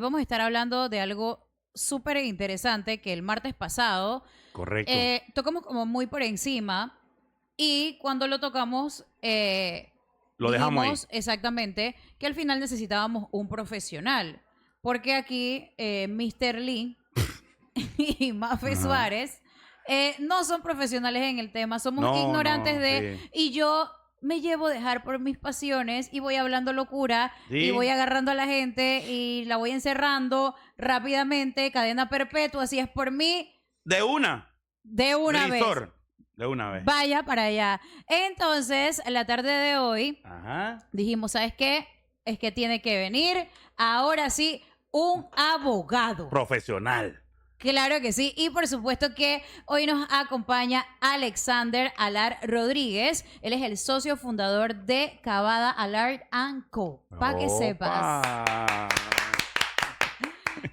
Vamos a estar hablando de algo súper interesante que el martes pasado Correcto. tocamos como muy por encima y cuando lo tocamos Lo dejamos ahí. dijimos exactamente que al final necesitábamos un profesional porque aquí Mr. Lee y Mafe Ajá. Suárez no son profesionales en el tema, somos No, ignorantes no, de... sí. Y yo me llevo a dejar por mis pasiones y voy hablando locura Sí. y voy agarrando a la gente y la voy encerrando rápidamente, cadena perpetua, si es por mí, De una vez. Resort. De una vez. Vaya para allá. Entonces, la tarde de hoy Ajá. dijimos, ¿sabes qué? Es que tiene que venir ahora sí un abogado. Profesional. Claro que sí. Y por supuesto que hoy nos acompaña Alexander Alar Rodríguez. Él es el socio fundador de Cavada Alar Co. Para que sepas. Opa.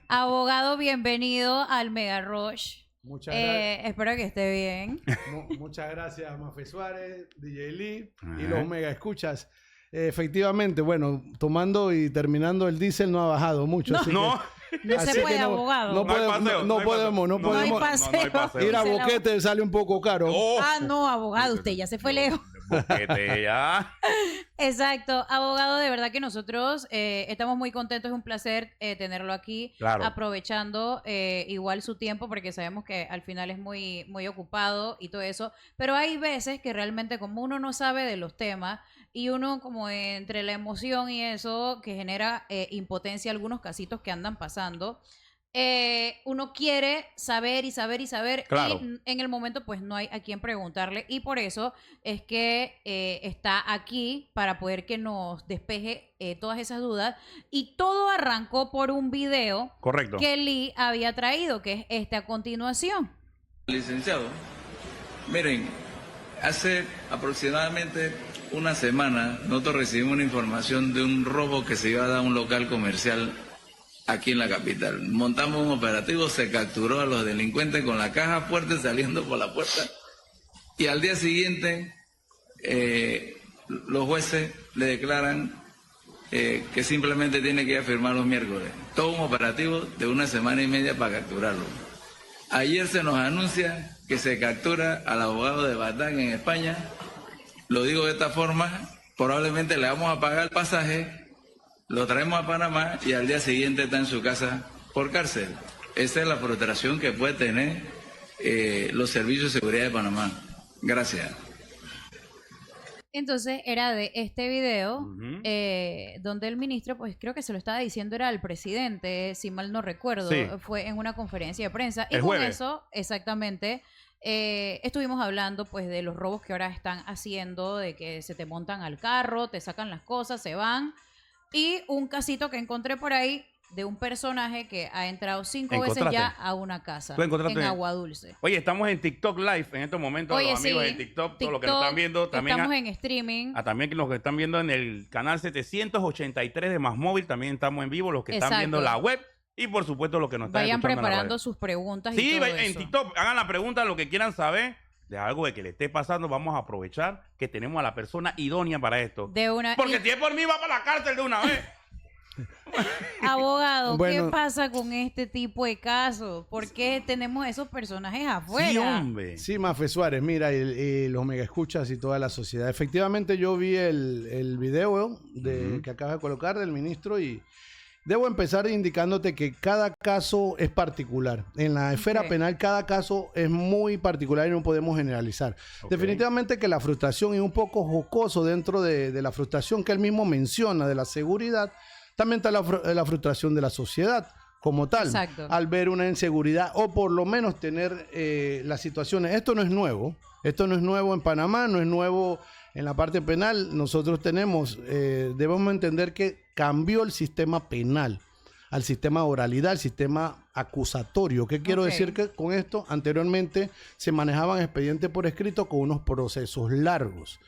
Abogado, bienvenido al Mega Rush. Muchas gracias. Espero que esté bien. Muchas gracias, Mafe Suárez, DJ Lee y Ajá. los mega escuchas. Efectivamente, bueno, tomando y terminando el diésel no ha bajado mucho. así No. No así se puede, que abogado. No, No hay podemos, paseo, no no hay podemos, no paseo. No hay podemos. paseo. No hay paseo. Ir a Dice la- Boquete sale un poco caro. Oh. Ah, no, abogado, usted ya se fue lejos. Boquete ya. Exacto, abogado, de verdad que nosotros estamos muy contentos, es un placer tenerlo aquí, Claro. aprovechando igual su tiempo, porque sabemos que al final es muy, muy ocupado y todo eso, pero hay veces que realmente como uno no sabe de los temas y uno como entre la emoción y eso que genera impotencia, algunos casitos que andan pasando. Uno quiere saber y saber y saber Claro. y en el momento pues no hay a quien preguntarle y por eso es que está aquí para poder que nos despeje todas esas dudas y todo arrancó por un video Correcto. que Lee había traído, que es este a continuación. Licenciado, miren, hace aproximadamente una semana nosotros recibimos una información de un robo que se iba a dar a un local comercial aquí en la capital. Montamos un operativo, se capturó a los delincuentes con la caja fuerte saliendo por la puerta y al día siguiente los jueces le declaran que simplemente tiene que ir a firmar los miércoles. Todo un operativo de una semana y media para capturarlo. Ayer se nos anuncia que se captura al abogado de Batán en España. Lo digo de esta forma, probablemente le vamos a pagar el pasaje, lo traemos a Panamá y al día siguiente está en su casa por cárcel. Esa es la frustración que puede tener los servicios de seguridad de Panamá. Gracias. Entonces era de este video Ujú. donde el ministro, pues creo que se lo estaba diciendo, era al presidente, si mal no recuerdo, Sí. fue en una conferencia de prensa. Y El con jueves. eso, exactamente, estuvimos hablando pues de los robos que ahora están haciendo, de que se te montan al carro, te sacan las cosas, se van. Y un casito que encontré por ahí de un personaje que ha entrado 5 veces ¿Encontraste? ya a una casa ¿Tú encontraste? en Agua Dulce. Oye, estamos en TikTok Live en estos momentos. Oye, Los amigos sí, de TikTok, todos los que nos están viendo. También estamos en streaming. también los que están viendo en el canal 783 de Más Móvil. También estamos en vivo. Los que están viendo Exacto. la web. Y por supuesto los que nos están Vayan escuchando en la preparando radio. sus preguntas y Sí, todo en eso. TikTok. Hagan la pregunta, lo que quieran saber. De algo de que le esté pasando. Vamos a aprovechar que tenemos a la persona idónea para esto. De una Porque y- si es por mí, va para la cárcel de una vez. abogado, ¿qué Bueno. pasa con este tipo de casos? ¿Por qué tenemos esos personajes afuera? Sí, hombre. Sí, Mafe Suárez, mira, los mega escuchas y toda la sociedad. Efectivamente, yo vi el video que acabas de colocar del ministro y debo empezar indicándote que cada caso es particular. En la esfera Ok. penal, cada caso es muy particular y no podemos generalizar. Ok. Definitivamente que la frustración y un poco jocoso dentro de la frustración que él mismo menciona de la seguridad, también está la frustración de la sociedad como tal, Exacto. al ver una inseguridad o por lo menos tener las situaciones. Esto no es nuevo en Panamá, no es nuevo en la parte penal. Nosotros debemos entender que cambió el sistema penal al sistema de oralidad, al sistema acusatorio. ¿Qué quiero Ok. decir que con esto? Anteriormente se manejaban expedientes por escrito con unos procesos largos.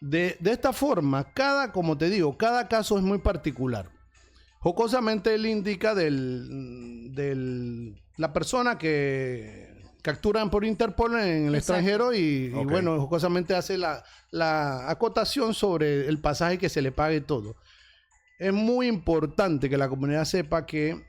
De esta forma, como te digo, cada caso es muy particular. Jocosamente él indica la persona que capturan por Interpol en el Exacto. extranjero y Ok. bueno, jocosamente hace la acotación sobre el pasaje que se le pague todo. es muy importante que la comunidad sepa que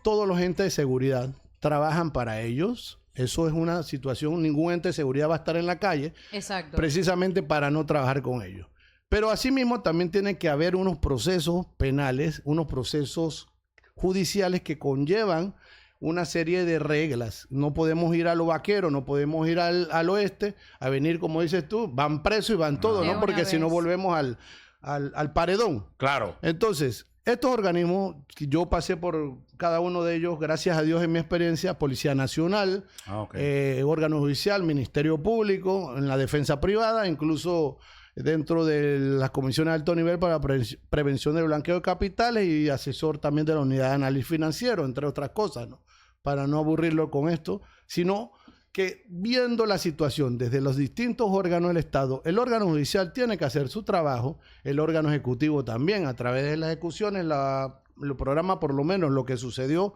todos los entes de seguridad trabajan para ellos. Eso es una situación, ningún ente de seguridad va a estar en la calle Exacto. precisamente para no trabajar con ellos. Pero asimismo también tiene que haber unos procesos penales, unos procesos judiciales que conllevan una serie de reglas. No podemos ir a lo vaquero, no podemos ir al oeste a venir, como dices tú, van presos y van todos, De ¿no? Porque una si no vez. volvemos al paredón. Claro. Entonces, estos organismos, yo pasé por cada uno de ellos, gracias a Dios en mi experiencia, Policía Nacional, Ok. órgano judicial, Ministerio Público, en la defensa privada, incluso dentro de las comisiones de alto nivel para prevención del blanqueo de capitales y asesor también de la unidad de análisis financiero, entre otras cosas, ¿no? Para no aburrirlo con esto, sino que viendo la situación desde los distintos órganos del Estado, el órgano judicial tiene que hacer su trabajo, el órgano ejecutivo también, a través de las ejecuciones, el programa, por lo menos lo que sucedió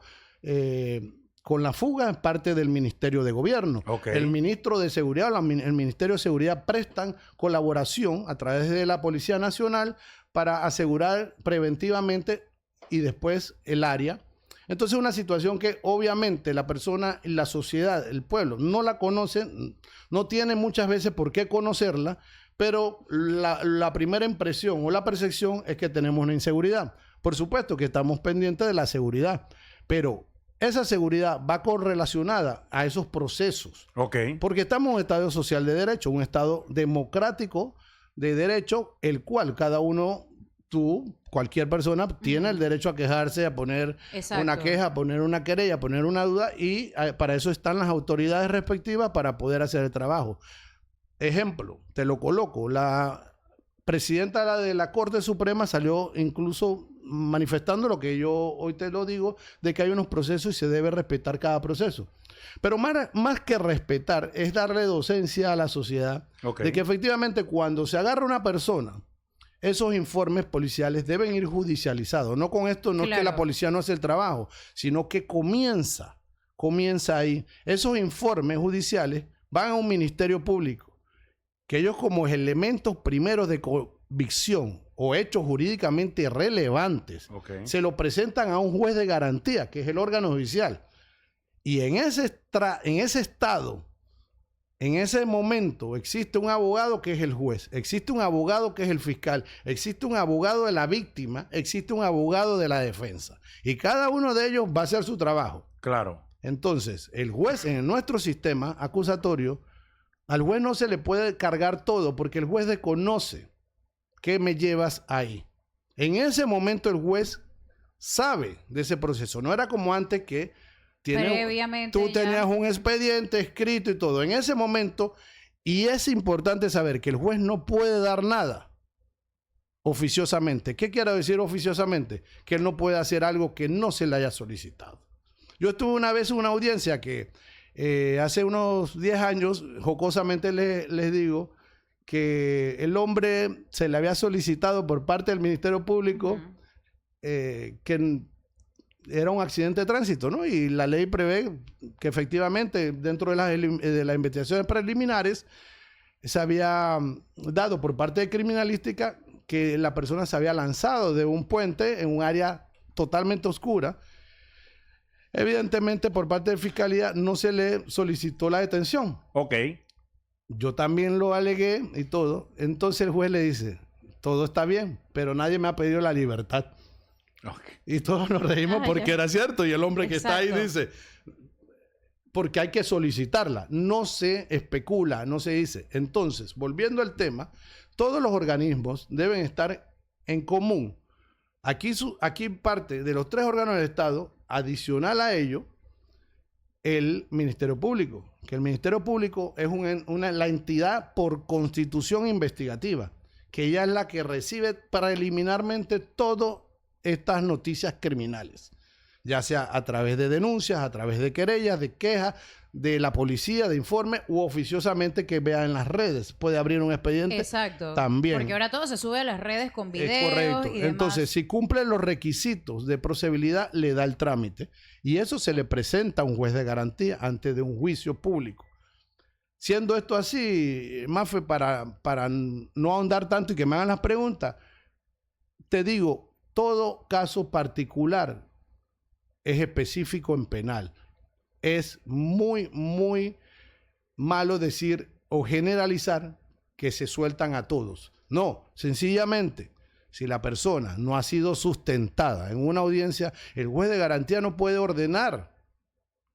con la fuga, es parte del Ministerio de Gobierno. Ok. El ministro de Seguridad, el Ministerio de Seguridad prestan colaboración a través de la Policía Nacional para asegurar preventivamente y después el área. Entonces, una situación que obviamente la persona, la sociedad, el pueblo no la conoce, no tiene muchas veces por qué conocerla, pero la primera impresión o la percepción es que tenemos una inseguridad. Por supuesto que estamos pendientes de la seguridad, pero esa seguridad va correlacionada a esos procesos. Ok. Porque estamos en un Estado social de derecho, un Estado democrático de derecho, el cual cada uno, tú, cualquier persona, tiene el derecho a quejarse, a poner Exacto. una queja, a poner una querella, a poner una duda, y para eso están las autoridades respectivas para poder hacer el trabajo. Ejemplo, te lo coloco, la presidenta de la Corte Suprema salió incluso manifestando lo que yo hoy te lo digo, de que hay unos procesos y se debe respetar cada proceso. Pero más que respetar es darle docencia a la sociedad Ok. de que efectivamente cuando se agarra una persona, esos informes policiales deben ir judicializados. No con esto, no es que la Claro. policía no hace el trabajo, sino que comienza ahí. Esos informes judiciales van a un ministerio público, que ellos como elementos primeros de convicción o hechos jurídicamente relevantes, Ok. se lo presentan a un juez de garantía, que es el órgano judicial. Y en ese estado, en ese momento, existe un abogado que es el juez, existe un abogado que es el fiscal, existe un abogado de la víctima, existe un abogado de la defensa. Y cada uno de ellos va a hacer su trabajo. Claro. Entonces, el juez en nuestro sistema acusatorio, al juez no se le puede cargar todo porque el juez desconoce qué me llevas ahí. En ese momento el juez sabe de ese proceso. No era como antes que Previamente tú ya. tenías un expediente escrito y todo. En ese momento, y es importante saber que el juez no puede dar nada oficiosamente. ¿Qué quiero decir oficiosamente? Que él no puede hacer algo que no se le haya solicitado. Yo estuve una vez en una audiencia que hace unos 10 años, jocosamente les digo, que el hombre se le había solicitado por parte del Ministerio Público Ujú. que era un accidente de tránsito, ¿no? Y la ley prevé que efectivamente dentro de las investigaciones preliminares se había dado por parte de criminalística que la persona se había lanzado de un puente en un área totalmente oscura. Evidentemente, por parte de Fiscalía no se le solicitó la detención. Ok. Yo también lo alegué y todo. Entonces el juez le dice, todo está bien, pero nadie me ha pedido la libertad. Ok. Y todos nos reímos Ah, porque ya. era cierto. Y el hombre que está ahí Exacto. dice, porque hay que solicitarla. No se especula, no se dice. Entonces, volviendo al tema, todos los organismos deben estar en común. Aquí parte de los 3 órganos del Estado, adicional a ello, el Ministerio Público, que el Ministerio Público es la entidad por constitución investigativa, que ella es la que recibe preliminarmente todas estas noticias criminales, ya sea a través de denuncias, a través de querellas, de quejas, de la policía, de informes, u oficiosamente que vea en las redes. Puede abrir un expediente. Exacto. también. Porque ahora todo se sube a las redes con videos Es correcto. y demás. Entonces, si cumple los requisitos de procedibilidad, le da el trámite. Y eso se le presenta a un juez de garantía antes de un juicio público. Siendo esto así, Mafe, para no ahondar tanto y que me hagan las preguntas, te digo, todo caso particular es específico en penal. Es muy, muy malo decir o generalizar que se sueltan a todos. No, sencillamente, si la persona no ha sido sustentada en una audiencia, el juez de garantía no puede ordenar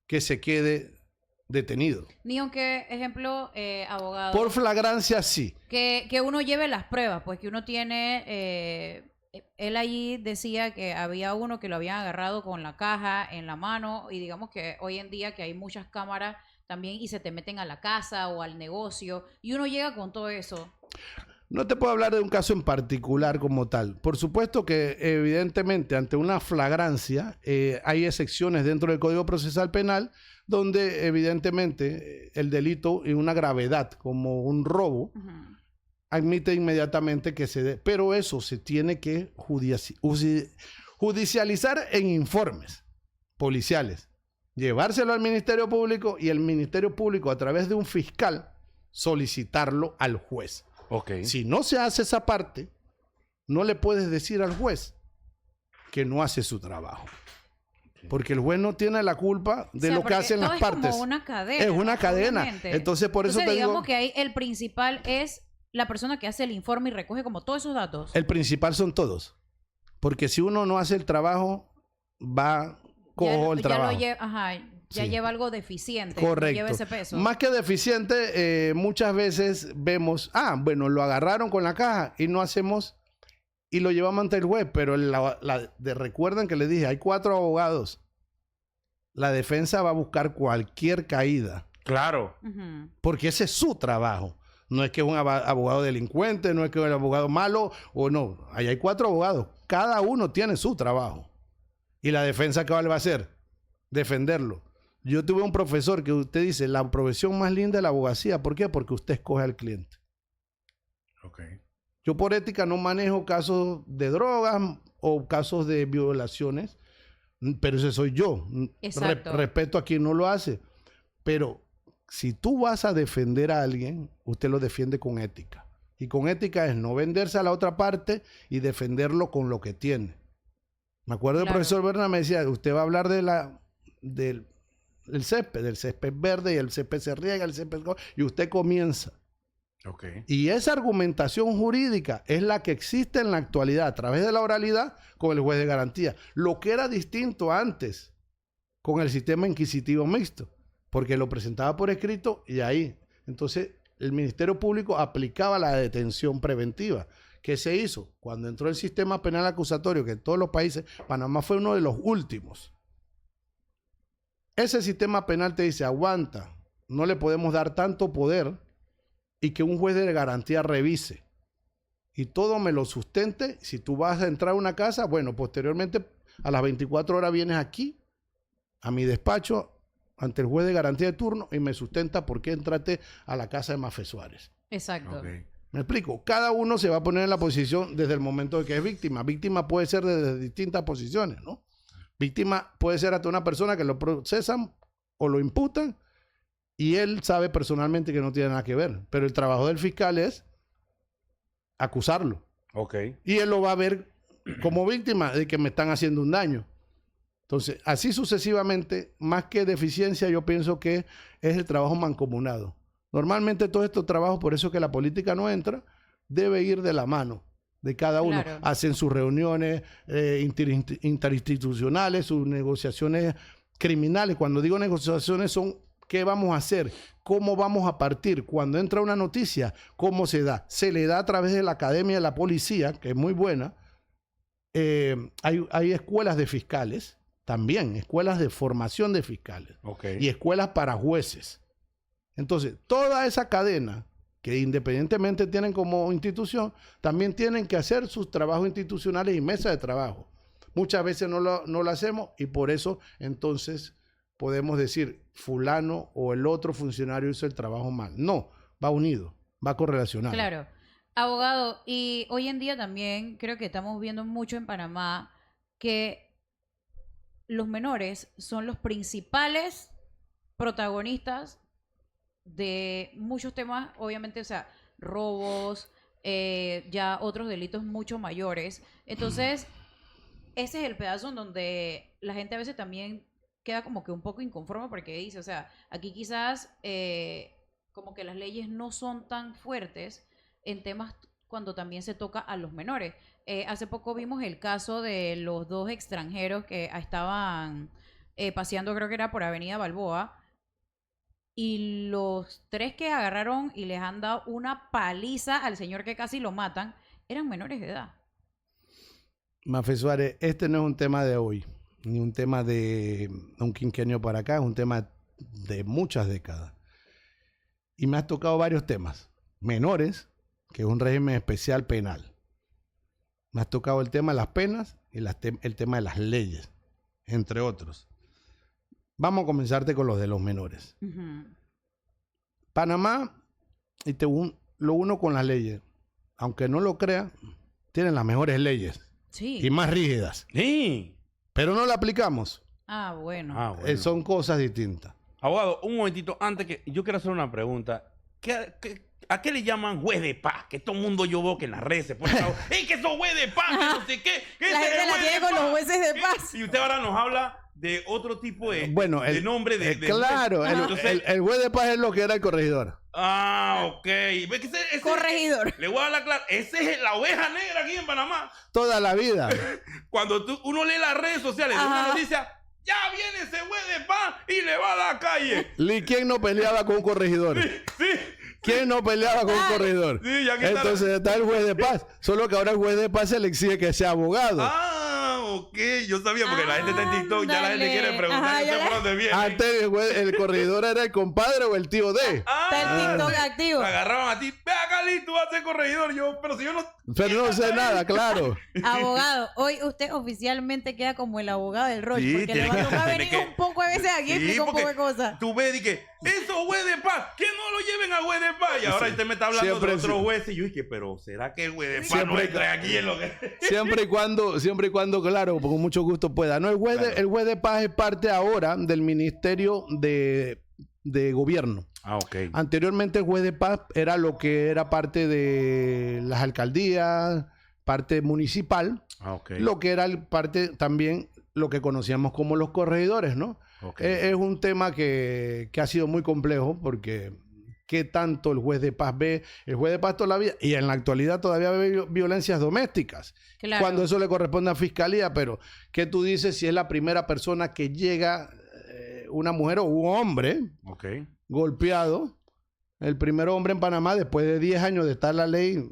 que se quede detenido. Ni aunque, ejemplo, abogado, Por flagrancia, sí. que uno lleve las pruebas, pues que uno tiene... él allí decía que había uno que lo habían agarrado con la caja en la mano y digamos que hoy en día que hay muchas cámaras también y se te meten a la casa o al negocio y uno llega con todo eso. No te puedo hablar de un caso en particular como tal. Por supuesto que evidentemente ante una flagrancia hay excepciones dentro del Código Procesal Penal donde evidentemente el delito y una gravedad como un robo admite inmediatamente que se dé. Pero eso se tiene que judicializar en informes policiales. Llevárselo al Ministerio Público y el Ministerio Público a través de un fiscal solicitarlo al juez. Ok. Si no se hace esa parte, no le puedes decir al juez que no hace su trabajo. Porque el juez no tiene la culpa de lo que hacen las partes. Es como una cadena. Es una cadena. Obviamente. Entonces, por eso te digamos digo, que ahí el principal es la persona que hace el informe y recoge como todos esos datos. el principal son todos. Porque si uno no hace el trabajo, va cojo el trabajo. Ya Sí. lleva algo deficiente. Correcto. Lleva ese peso. Más que deficiente, muchas veces vemos, bueno, lo agarraron con la caja y no hacemos, y lo llevamos ante el juez, pero recuerden que les dije, hay 4 abogados. La defensa va a buscar cualquier caída, Claro. porque ese es su trabajo. No es que es un abogado delincuente, no es que es un abogado malo, o no. Ahí hay 4 abogados. Cada uno tiene su trabajo. ¿Y la defensa qué va a hacer? Defenderlo. Yo tuve un profesor que usted dice, la profesión más linda es la abogacía. ¿Por qué? Porque usted escoge al cliente. Ok. Yo por ética no manejo casos de drogas o casos de violaciones, pero ese soy yo. Exacto. Respeto a quien no lo hace. Pero si tú vas a defender a alguien, usted lo defiende con ética. Y con ética es no venderse a la otra parte y defenderlo con lo que tiene. Me acuerdo del profesor Berna me decía, usted va a hablar del césped, del césped verde y el césped se riega, el césped... Y usted comienza. Ok. Y esa argumentación jurídica es la que existe en la actualidad a través de la oralidad con el juez de garantía. Lo que era distinto antes con el sistema inquisitivo mixto, porque lo presentaba por escrito y ahí. Entonces, el Ministerio Público aplicaba la detención preventiva. ¿Qué se hizo? Cuando entró el sistema penal acusatorio, que en todos los países, Panamá fue uno de los últimos. Ese sistema penal te dice, aguanta, no le podemos dar tanto poder y que un juez de garantía revise y todo me lo sustente. Si tú vas a entrar a una casa, bueno, posteriormente a las 24 horas vienes aquí a mi despacho ante el juez de garantía de turno y me sustenta por qué entraste a la casa de Mafe Suárez. Exacto. Ok. ¿Me explico? Cada uno se va a poner en la posición desde el momento de que es víctima. Víctima puede ser desde distintas posiciones, ¿no? Víctima puede ser hasta una persona que lo procesan o lo imputan y él sabe personalmente que no tiene nada que ver. Pero el trabajo del fiscal es acusarlo. Ok. Y él lo va a ver como víctima de que me están haciendo un daño. Entonces, así sucesivamente, más que deficiencia, yo pienso que es el trabajo mancomunado. Normalmente todos estos trabajos, por eso que la política no entra, debe ir de la mano de cada uno. Claro. Hacen sus reuniones interinstitucionales, sus negociaciones criminales. Cuando digo negociaciones son qué vamos a hacer, cómo vamos a partir. Cuando entra una noticia, ¿cómo se da? Se le da a través de la Academia de la Policía, que es muy buena. Hay escuelas de fiscales, también escuelas de formación de fiscales. Ok. Y escuelas para jueces. Entonces, toda esa cadena que independientemente tienen como institución, también tienen que hacer sus trabajos institucionales y mesas de trabajo. Muchas veces no lo hacemos y por eso entonces podemos decir fulano o el otro funcionario hizo el trabajo mal. No, va unido, va correlacionado. Claro. Abogado, y hoy en día también creo que estamos viendo mucho en Panamá que los menores son los principales protagonistas de muchos temas, obviamente, o sea, robos, ya otros delitos mucho mayores. Entonces, ese es el pedazo en donde la gente a veces también queda como que un poco inconforme porque dice, o sea, aquí quizás como que las leyes no son tan fuertes en temas cuando también se toca a los menores. Hace poco vimos el caso de los 2 extranjeros que estaban paseando, creo que era por Avenida Balboa, y los 3 que agarraron y les han dado una paliza al señor que casi lo matan, eran menores de edad. Mafe Suárez, este no es un tema de hoy, ni un tema de un quinquenio para acá, es un tema de muchas décadas. Y me has tocado varios temas. Menores, que es un régimen especial penal. Me has tocado el tema de las penas y el tema de las leyes, entre otros. Vamos a comenzarte con los de los menores. Panamá, y lo uno con las leyes, aunque no lo crea, tienen las mejores leyes. Sí. Y más rígidas. Sí. Pero no la aplicamos. Ah, bueno. Son cosas distintas. Abogado, un momentito, antes que yo quiero hacer una pregunta. ¿A qué le llaman juez de paz? Que todo el mundo yo veo que en las redes se pone... ¡Ey, que son juez de paz! Que no sé qué. La gente la tiene con los jueces de paz. Y usted ahora nos habla de otro tipo de, bueno, de nombre de claro, el juez de paz es lo que era el corregidor. Ah, ok. Corregidor. Le voy a hablar claro. Esa es la oveja negra aquí en Panamá. Toda la vida. Cuando uno lee las redes sociales, uno dice, ya viene ese juez de paz y le va a la calle. ¿Quién no peleaba con un corregidor? Sí. ¿Quién no peleaba con un corregidor? Sí, ya entonces está el juez de paz. Solo que ahora el juez de paz se le exige que sea abogado. Ok. Yo sabía porque la gente está en TikTok, ya la gente quiere preguntar por dónde viene. Antes el corregidor era el compadre o el tío de. Está el TikTok activo. Te agarraban a ti. Ve acá, Liz, tú vas a ser corregidor. Pero si yo no... Pero no sé nada, claro. Abogado, hoy usted oficialmente queda como el abogado del Roche, Sí, porque le va a tocar venir un poco a veces aquí y explica un poco de cosas. Tú ves y que esos juez de paz, que no lo lleven a juez de paz. Y ahora usted me está hablando de otro juez. Y yo dije, pero ¿será que el juez de paz no entra aquí en lo que... Siempre y cuando, claro, con mucho gusto pueda. No, el juez de paz es parte ahora del Ministerio de Gobierno. Ah, ok. Anteriormente el juez de paz era lo que era parte de las alcaldías, parte municipal, lo que era parte también lo que conocíamos como los corregidores, ¿no? Es un tema que ha sido muy complejo porque qué tanto el juez de paz ve, el juez de paz toda la vida, y en la actualidad todavía ve violencias domésticas, claro, cuando eso le corresponde a fiscalía, pero ¿qué tú dices si es la primera persona que llega, una mujer o un hombre golpeado, el primer hombre en Panamá después de 10 años de estar la ley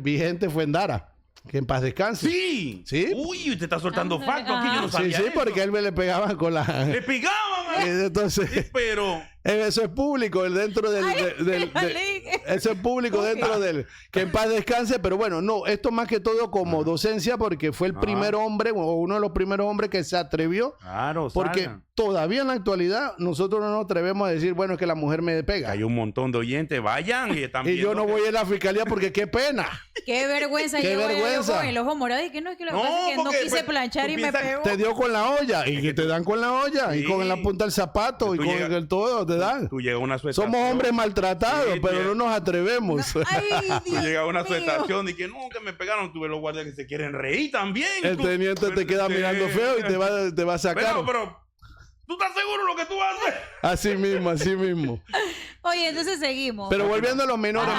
vigente fue Endara? Que en paz descanse. Sí. ¿Sí? Uy, usted está soltando factos aquí, yo no sabía Sí, eso. porque a él le pegaban con la... ¡Le pegaban! Entonces... Sí, pero... Eso es público, dentro del... eso es público dentro del... Que en paz descanse, pero bueno, no, esto más que todo como docencia, porque fue el primer hombre, o uno de los primeros hombres que se atrevió. Claro, porque todavía en la actualidad nosotros no nos atrevemos a decir, bueno, es que la mujer me pega. Hay un montón de oyentes, vayan y están viendo. Y yo no voy a la fiscalía porque qué pena. Qué vergüenza. Qué vergüenza. Con el ojo morado y que no es que lo que pasa es que no quise planchar y me pegó. Te dio con la olla y que te dan con la olla y con la punta del zapato y con el todo te dan. Tú llegas a una suestación. Somos hombres maltratados, pero no nos atrevemos. Tú llegas a una suestación y que no, que me pegaron. Tuve los guardias que se quieren reír también. El teniente te queda mirando feo y te va a sacar. Pero ¿tú estás seguro de lo que tú vas a hacer? Así mismo. Oye, entonces seguimos. Pero volviendo a los menores,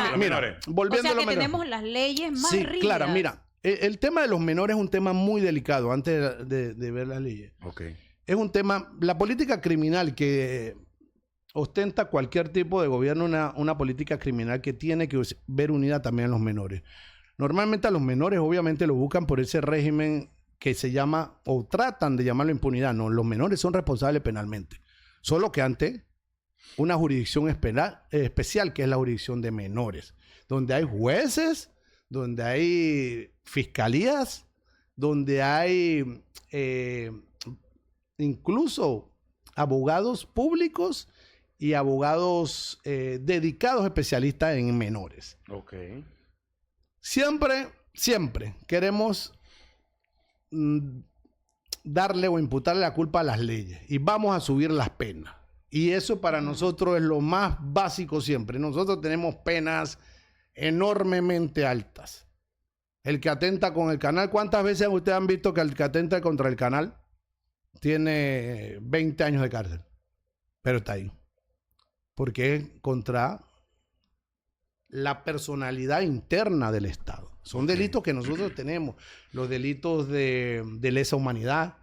volviendo o sea, a los que menores. tenemos las leyes más rígidas. Claro, mira, el tema de los menores es un tema muy delicado antes de ver las leyes. Es un tema, la política criminal que ostenta cualquier tipo de gobierno, una política criminal que tiene que ver unida también a los menores. Normalmente a los menores obviamente lo buscan por ese régimen que se llama, o tratan de llamarlo impunidad. No, los menores son responsables penalmente. Solo que ante una jurisdicción especial, que es la jurisdicción de menores, donde hay jueces, donde hay fiscalías, donde hay incluso abogados públicos y abogados dedicados especialistas en menores. Siempre queremos darle o imputarle la culpa a las leyes y vamos a subir las penas. Y eso para nosotros es lo más básico siempre. Nosotros tenemos penas enormemente altas. El que atenta con el canal, ¿cuántas veces ustedes han visto que el que atenta contra el canal tiene 20 años de cárcel? Pero está ahí. Porque es contra la personalidad interna del Estado. Son delitos que nosotros tenemos. Los delitos de lesa humanidad,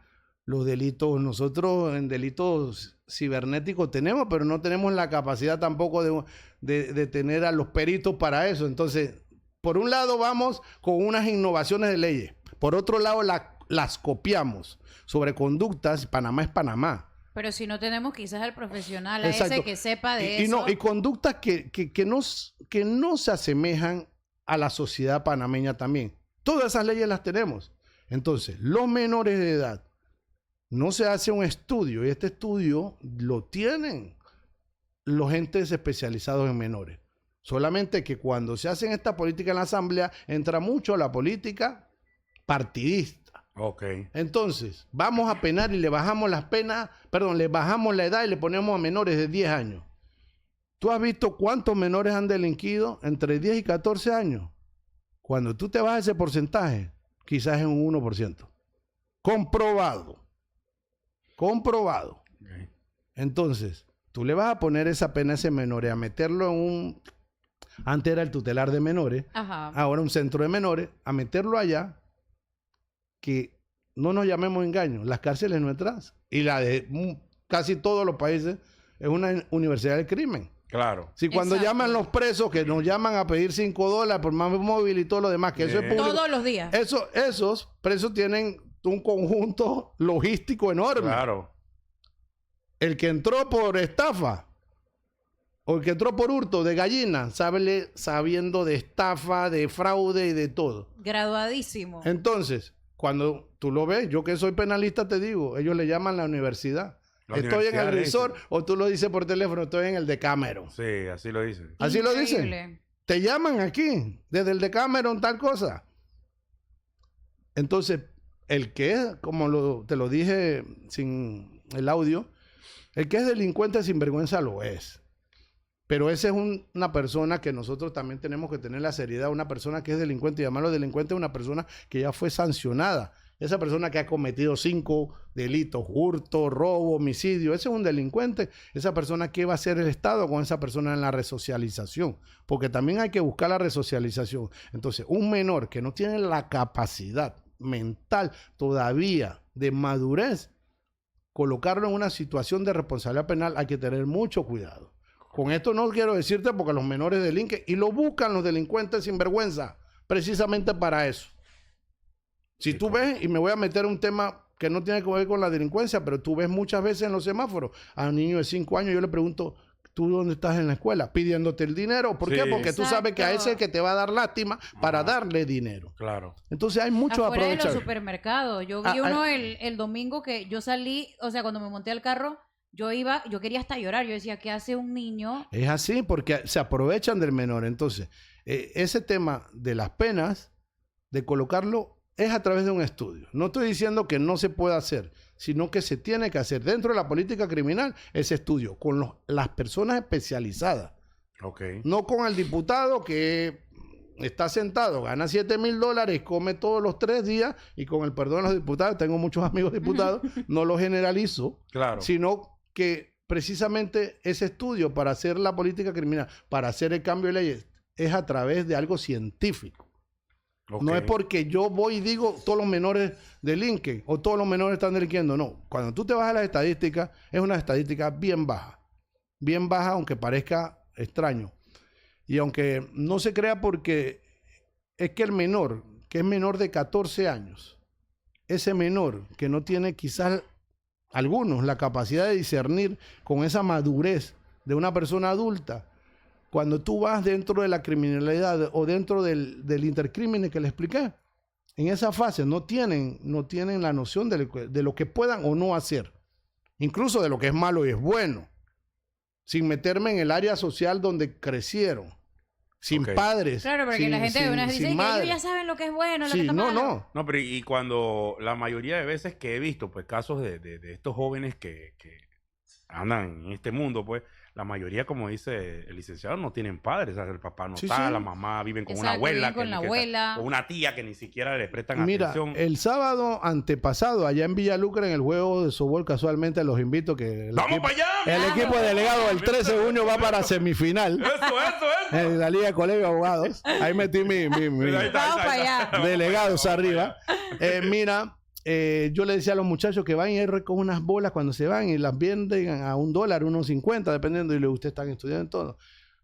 los delitos, nosotros en delitos cibernéticos tenemos, pero no tenemos la capacidad tampoco de tener a los peritos para eso. Entonces, por un lado vamos con unas innovaciones de leyes. Por otro lado las copiamos sobre conductas. Panamá es Panamá. Pero si no tenemos quizás al profesional, a Exacto. ese que sepa de Y eso. y conductas que no se asemejan a la sociedad panameña también. Todas esas leyes las tenemos. Entonces, los menores de edad, no se hace un estudio, y este estudio lo tienen los entes especializados en menores. Solamente que cuando se hacen esta política en la Asamblea, entra mucho la política partidista. Ok. Entonces, vamos a penar y le bajamos las penas, perdón, le bajamos la edad y le ponemos a menores de 10 años. ¿Tú has visto cuántos menores han delinquido entre 10 y 14 años? Cuando tú te vas a ese porcentaje, quizás es un 1%. Comprobado. Comprobado. Ok. Entonces, tú le vas a poner esa pena a ese menor y a meterlo en un... Antes era el tutelar de menores, Ajá. ahora un centro de menores, a meterlo allá, que no nos llamemos engaños, las cárceles nuestras y la de casi todos los países es una universidad del crimen. Claro. Si cuando Exacto. llaman los presos, que nos llaman a pedir $5 por más móvil y todo lo demás, que eso es Bien. público. Todos los días. Esos presos tienen un conjunto logístico enorme. Claro. El que entró por estafa o el que entró por hurto de gallina, sabiendo de estafa, de fraude y de todo. Graduadísimo. Entonces, cuando tú lo ves, yo que soy penalista te digo, ellos le llaman la universidad. La Estoy en el universidad le resort dicen. o tú lo dices por teléfono, estoy en el Decameron. Sí, así lo dicen. Así lo dicen. Increíble. Te llaman aquí, desde el Decameron, tal cosa. Entonces, el que es, como te lo dije sin el audio, el que es delincuente sin vergüenza lo es. Pero esa es una persona que nosotros también tenemos que tener la seriedad. Una persona que es delincuente, y llamarlo delincuente es una persona que ya fue sancionada. Esa persona que ha cometido 5 delitos, hurto, robo, homicidio, ese es un delincuente. Esa persona, ¿qué va a hacer el Estado con esa persona en la resocialización? Porque también hay que buscar la resocialización. Entonces, un menor que no tiene la capacidad mental todavía de madurez, colocarlo en una situación de responsabilidad penal, hay que tener mucho cuidado. Con esto no quiero decirte porque los menores delinquen y lo buscan los delincuentes sin vergüenza, precisamente para eso. Si tú ves, y me voy a meter un tema que no tiene que ver con la delincuencia, pero tú ves muchas veces en los semáforos a un niño de 5 años, yo le pregunto, ¿tú dónde estás en la escuela? Pidiéndote el dinero. ¿Por Sí. qué? Porque tú sabes que a ese es que te va a dar lástima para Ajá. darle dinero. Claro. Entonces hay muchos Afuera de los aprovechadores. supermercados. Yo vi uno el domingo que yo salí, o sea, cuando me monté al carro, yo quería hasta llorar. Yo decía, ¿qué hace un niño? Es así porque se aprovechan del menor. Entonces, ese tema de las penas, de colocarlo, es a través de un estudio. No estoy diciendo que no se pueda hacer, sino que se tiene que hacer dentro de la política criminal ese estudio con las personas especializadas. Ok. No con el diputado que está sentado, gana $7,000, come todos los 3 días y con el perdón de los diputados, tengo muchos amigos diputados, no lo generalizo, Claro. sino que precisamente ese estudio para hacer la política criminal, para hacer el cambio de leyes, es a través de algo científico. Ok. No es porque yo voy y digo todos los menores delinquen o todos los menores están delinquiendo. No, cuando tú te vas a las estadísticas, es una estadística bien baja, aunque parezca extraño. Y aunque no se crea porque es que el menor, que es menor de 14 años, ese menor que no tiene quizás algunos la capacidad de discernir con esa madurez de una persona adulta, cuando tú vas dentro de la criminalidad o dentro del intercrímenes que le expliqué, en esa fase no tienen la noción de lo que puedan o no hacer, incluso de lo que es malo y es bueno, sin meterme en el área social donde crecieron, sin Ok. padres, Claro, porque sin, la gente de una vez sin dice que ellos madre. ya saben lo que es bueno, lo que Sí, está no, malo. no. No, pero y cuando la mayoría de veces que he visto, pues casos de estos jóvenes que andan en este mundo, pues, la mayoría, como dice el licenciado, no tienen padres. O sea, el papá no Sí, está, sí. la mamá viven con Exacto, una abuela. viven con la que abuela. o una tía que ni siquiera le prestan Mira, atención. el sábado antepasado, allá en Villalucra, en el juego de softball, casualmente los invito que ¡Vamos para allá! el equipo delegado del 13 de junio va para semifinal Eso. en la Liga de Colegio de Abogados. Ahí metí mi Ahí está, Vamos para allá. delegados Vamos para arriba. Mira, yo le decía a los muchachos que van y recogen unas bolas cuando se van y las venden a $1, $1.50, dependiendo, y ustedes están estudiando todo.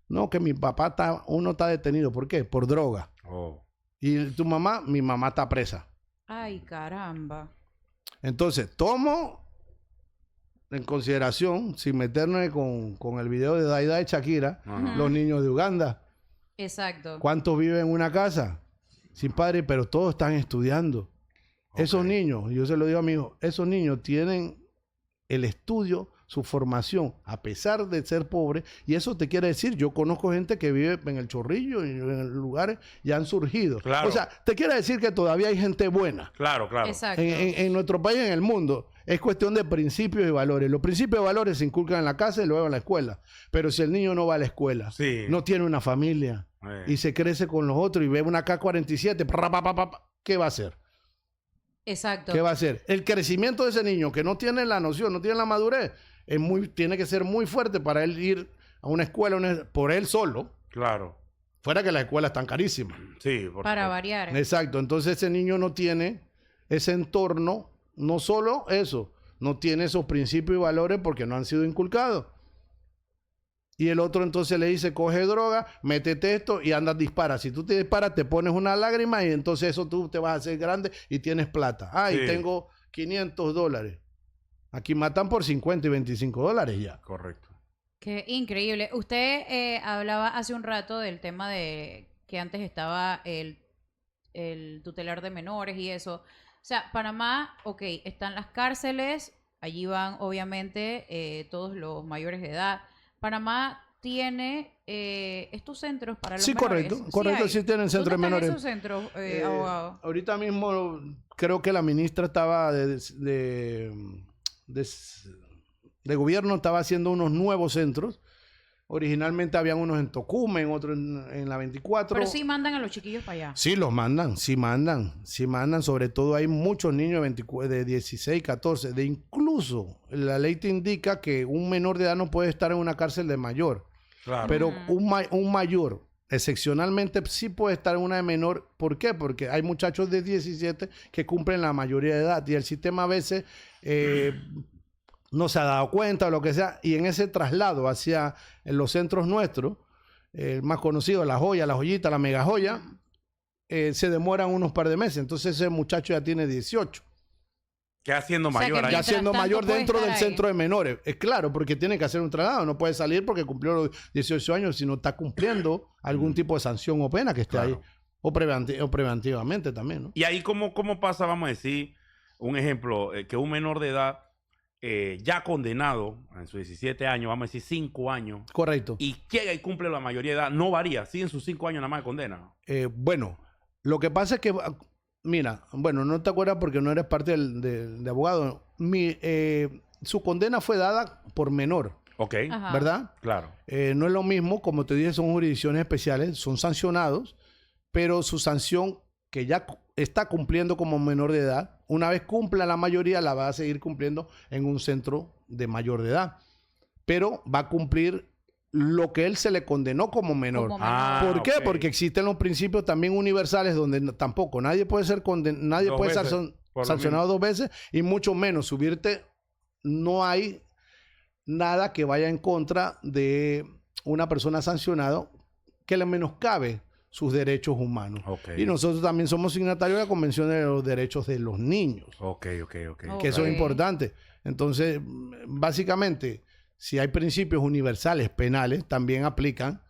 No, que mi papá uno está detenido. ¿Por qué? Por droga. Oh. Y tu mamá, mi mamá está presa. Ay, caramba. Entonces, tomo en consideración, sin meterme con el video de Daida y Shakira, Ajá. los niños de Uganda. Exacto. ¿Cuántos viven en una casa sin padre, pero todos están estudiando? Esos Ok. niños, yo se lo digo a mi hijo, esos niños tienen el estudio, su formación, a pesar de ser pobres, y eso te quiere decir, yo conozco gente que vive en el Chorrillo y en lugares ya han surgido. Claro. O sea, te quiere decir que todavía hay gente buena. Claro. Exacto. En nuestro país, en el mundo, es cuestión de principios y valores. Los principios y valores se inculcan en la casa y luego en la escuela. Pero si el niño no va a la escuela, Sí. no tiene una familia y se crece con los otros y ve una K-47, ¿qué va a hacer? Exacto. ¿Qué va a hacer? El crecimiento de ese niño que no tiene la noción, no tiene la madurez, tiene que ser muy fuerte para él ir a una escuela por él solo. Claro. Fuera que las escuelas están carísimas. Sí, por Para supuesto. variar. Exacto, entonces ese niño no tiene ese entorno, no solo eso, no tiene esos principios y valores porque no han sido inculcados. Y el otro entonces le dice, coge droga, métete esto y andas, dispara. Si tú te disparas, te pones una lágrima y entonces eso tú te vas a hacer grande y tienes plata. Ah, y Sí. tengo $500. Aquí matan por 50 y $25 ya. Correcto. Qué increíble. Usted hablaba hace un rato del tema de que antes estaba el tutelar de menores y eso. O sea, Panamá, ok, están las cárceles, allí van obviamente todos los mayores de edad. Panamá tiene estos centros para los Sí, menores. correcto, hay. sí tienen centros de ¿Dónde están menores. esos centros, abogado? Ahorita mismo creo que la ministra estaba de gobierno, estaba haciendo unos nuevos centros. Originalmente habían unos en Tocumen, otros en la 24. Pero sí mandan a los chiquillos para allá. Sí, los mandan, sí mandan. Sobre todo hay muchos niños de 16, 14. Incluso la ley te indica que un menor de edad no puede estar en una cárcel de mayor. Claro. Pero un mayor, excepcionalmente, sí puede estar en una de menor. ¿Por qué? Porque hay muchachos de 17 que cumplen la mayoría de edad y el sistema a veces no se ha dado cuenta o lo que sea. Y en ese traslado hacia los centros nuestros, el más conocido, La Joya, La Joyita, La Mega Joya, se demoran unos par de meses. Entonces ese muchacho ya tiene 18. Ya siendo O sea, mayor que ahí. Ya mientras siendo tanto mayor puede dentro estar del ahí. centro de menores. Es claro, porque tiene que hacer un traslado. No puede salir porque cumplió los 18 años si no está cumpliendo algún tipo de sanción o pena que esté Claro. ahí. O preventivamente también, ¿no? Y ahí, ¿cómo pasa, vamos a decir, un ejemplo, que un menor de edad ya condenado en sus 17 años, vamos a decir 5 años, Correcto. y llega y cumple la mayoría de edad, no varía, sí, en sus 5 años nada más de condena. Bueno, lo que pasa es que, mira, bueno, no te acuerdas porque no eres parte de abogado. Su condena fue dada por menor, Ok, Ajá. ¿verdad? claro. No es lo mismo, como te dije, son jurisdicciones especiales, son sancionados, pero su sanción que ya está cumpliendo como menor de edad, una vez cumpla la mayoría, la va a seguir cumpliendo en un centro de mayor de edad. Pero va a cumplir lo que él se le condenó como menor. Como Ah, menor. ¿Por qué? ok. Porque existen los principios también universales donde tampoco nadie puede ser nadie Dos puede ser veces, por lo sancionado 2 veces y mucho menos subirte. No hay nada que vaya en contra de una persona sancionada que le menoscabe sus derechos humanos. Ok. Y nosotros también somos signatarios de la Convención de los Derechos de los Niños, Ok. que eso Ok. es importante. Entonces, básicamente, si hay principios universales penales, también aplican,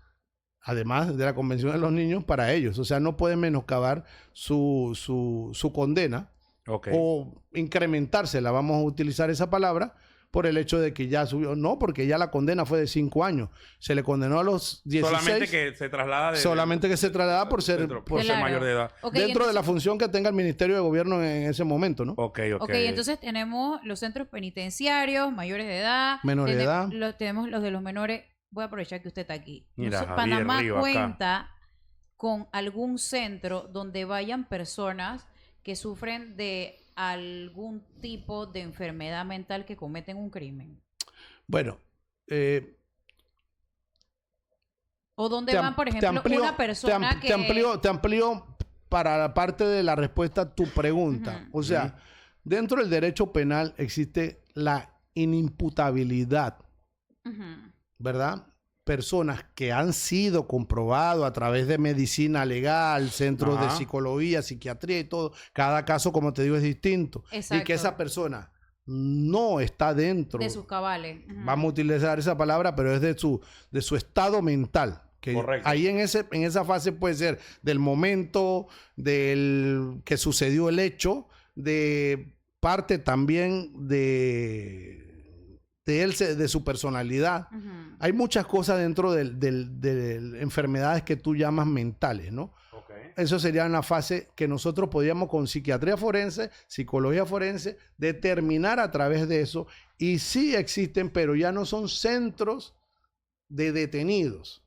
además de la Convención de los Niños, para ellos. O sea, no pueden menoscabar su condena Ok. o incrementársela, vamos a utilizar esa palabra, por el hecho de que ya subió. No, porque ya la condena fue de 5 años. Se le condenó a los 16. Solamente que se traslada Solamente que se traslada por ser, por ser Claro. mayor de edad. Ok, dentro de entonces- la función que tenga el Ministerio de Gobierno en ese momento, ¿no? Ok. Ok, entonces tenemos los centros penitenciarios, mayores de edad. Menores de edad. Tenemos los de los menores. Voy a aprovechar que usted está aquí. Mira, Entonces, Javier Panamá Río acá. cuenta con algún centro donde vayan personas que sufren de algún tipo de enfermedad mental que cometen un crimen. Bueno, O donde van, por ejemplo, una persona que... te amplío para la parte de la respuesta a tu pregunta. Ujú. O sea, dentro del derecho penal existe la inimputabilidad, Ujú. ¿verdad? Personas que han sido comprobados a través de medicina legal, centros de Ajá. psicología, psiquiatría y todo. Cada caso, como te digo, es distinto. Y Exacto. que esa persona no está dentro. De sus cabales. Ujú. Vamos a utilizar esa palabra, pero es de su estado mental. Que Correcto. ahí en esa fase puede ser del momento del que sucedió el hecho, de parte también de él, de su personalidad. Ujú. Hay muchas cosas dentro de enfermedades que tú llamas mentales, ¿no? Ok. Eso sería una fase que nosotros podríamos con psiquiatría forense, psicología forense, determinar a través de eso. Y sí existen, pero ya no son centros de detenidos.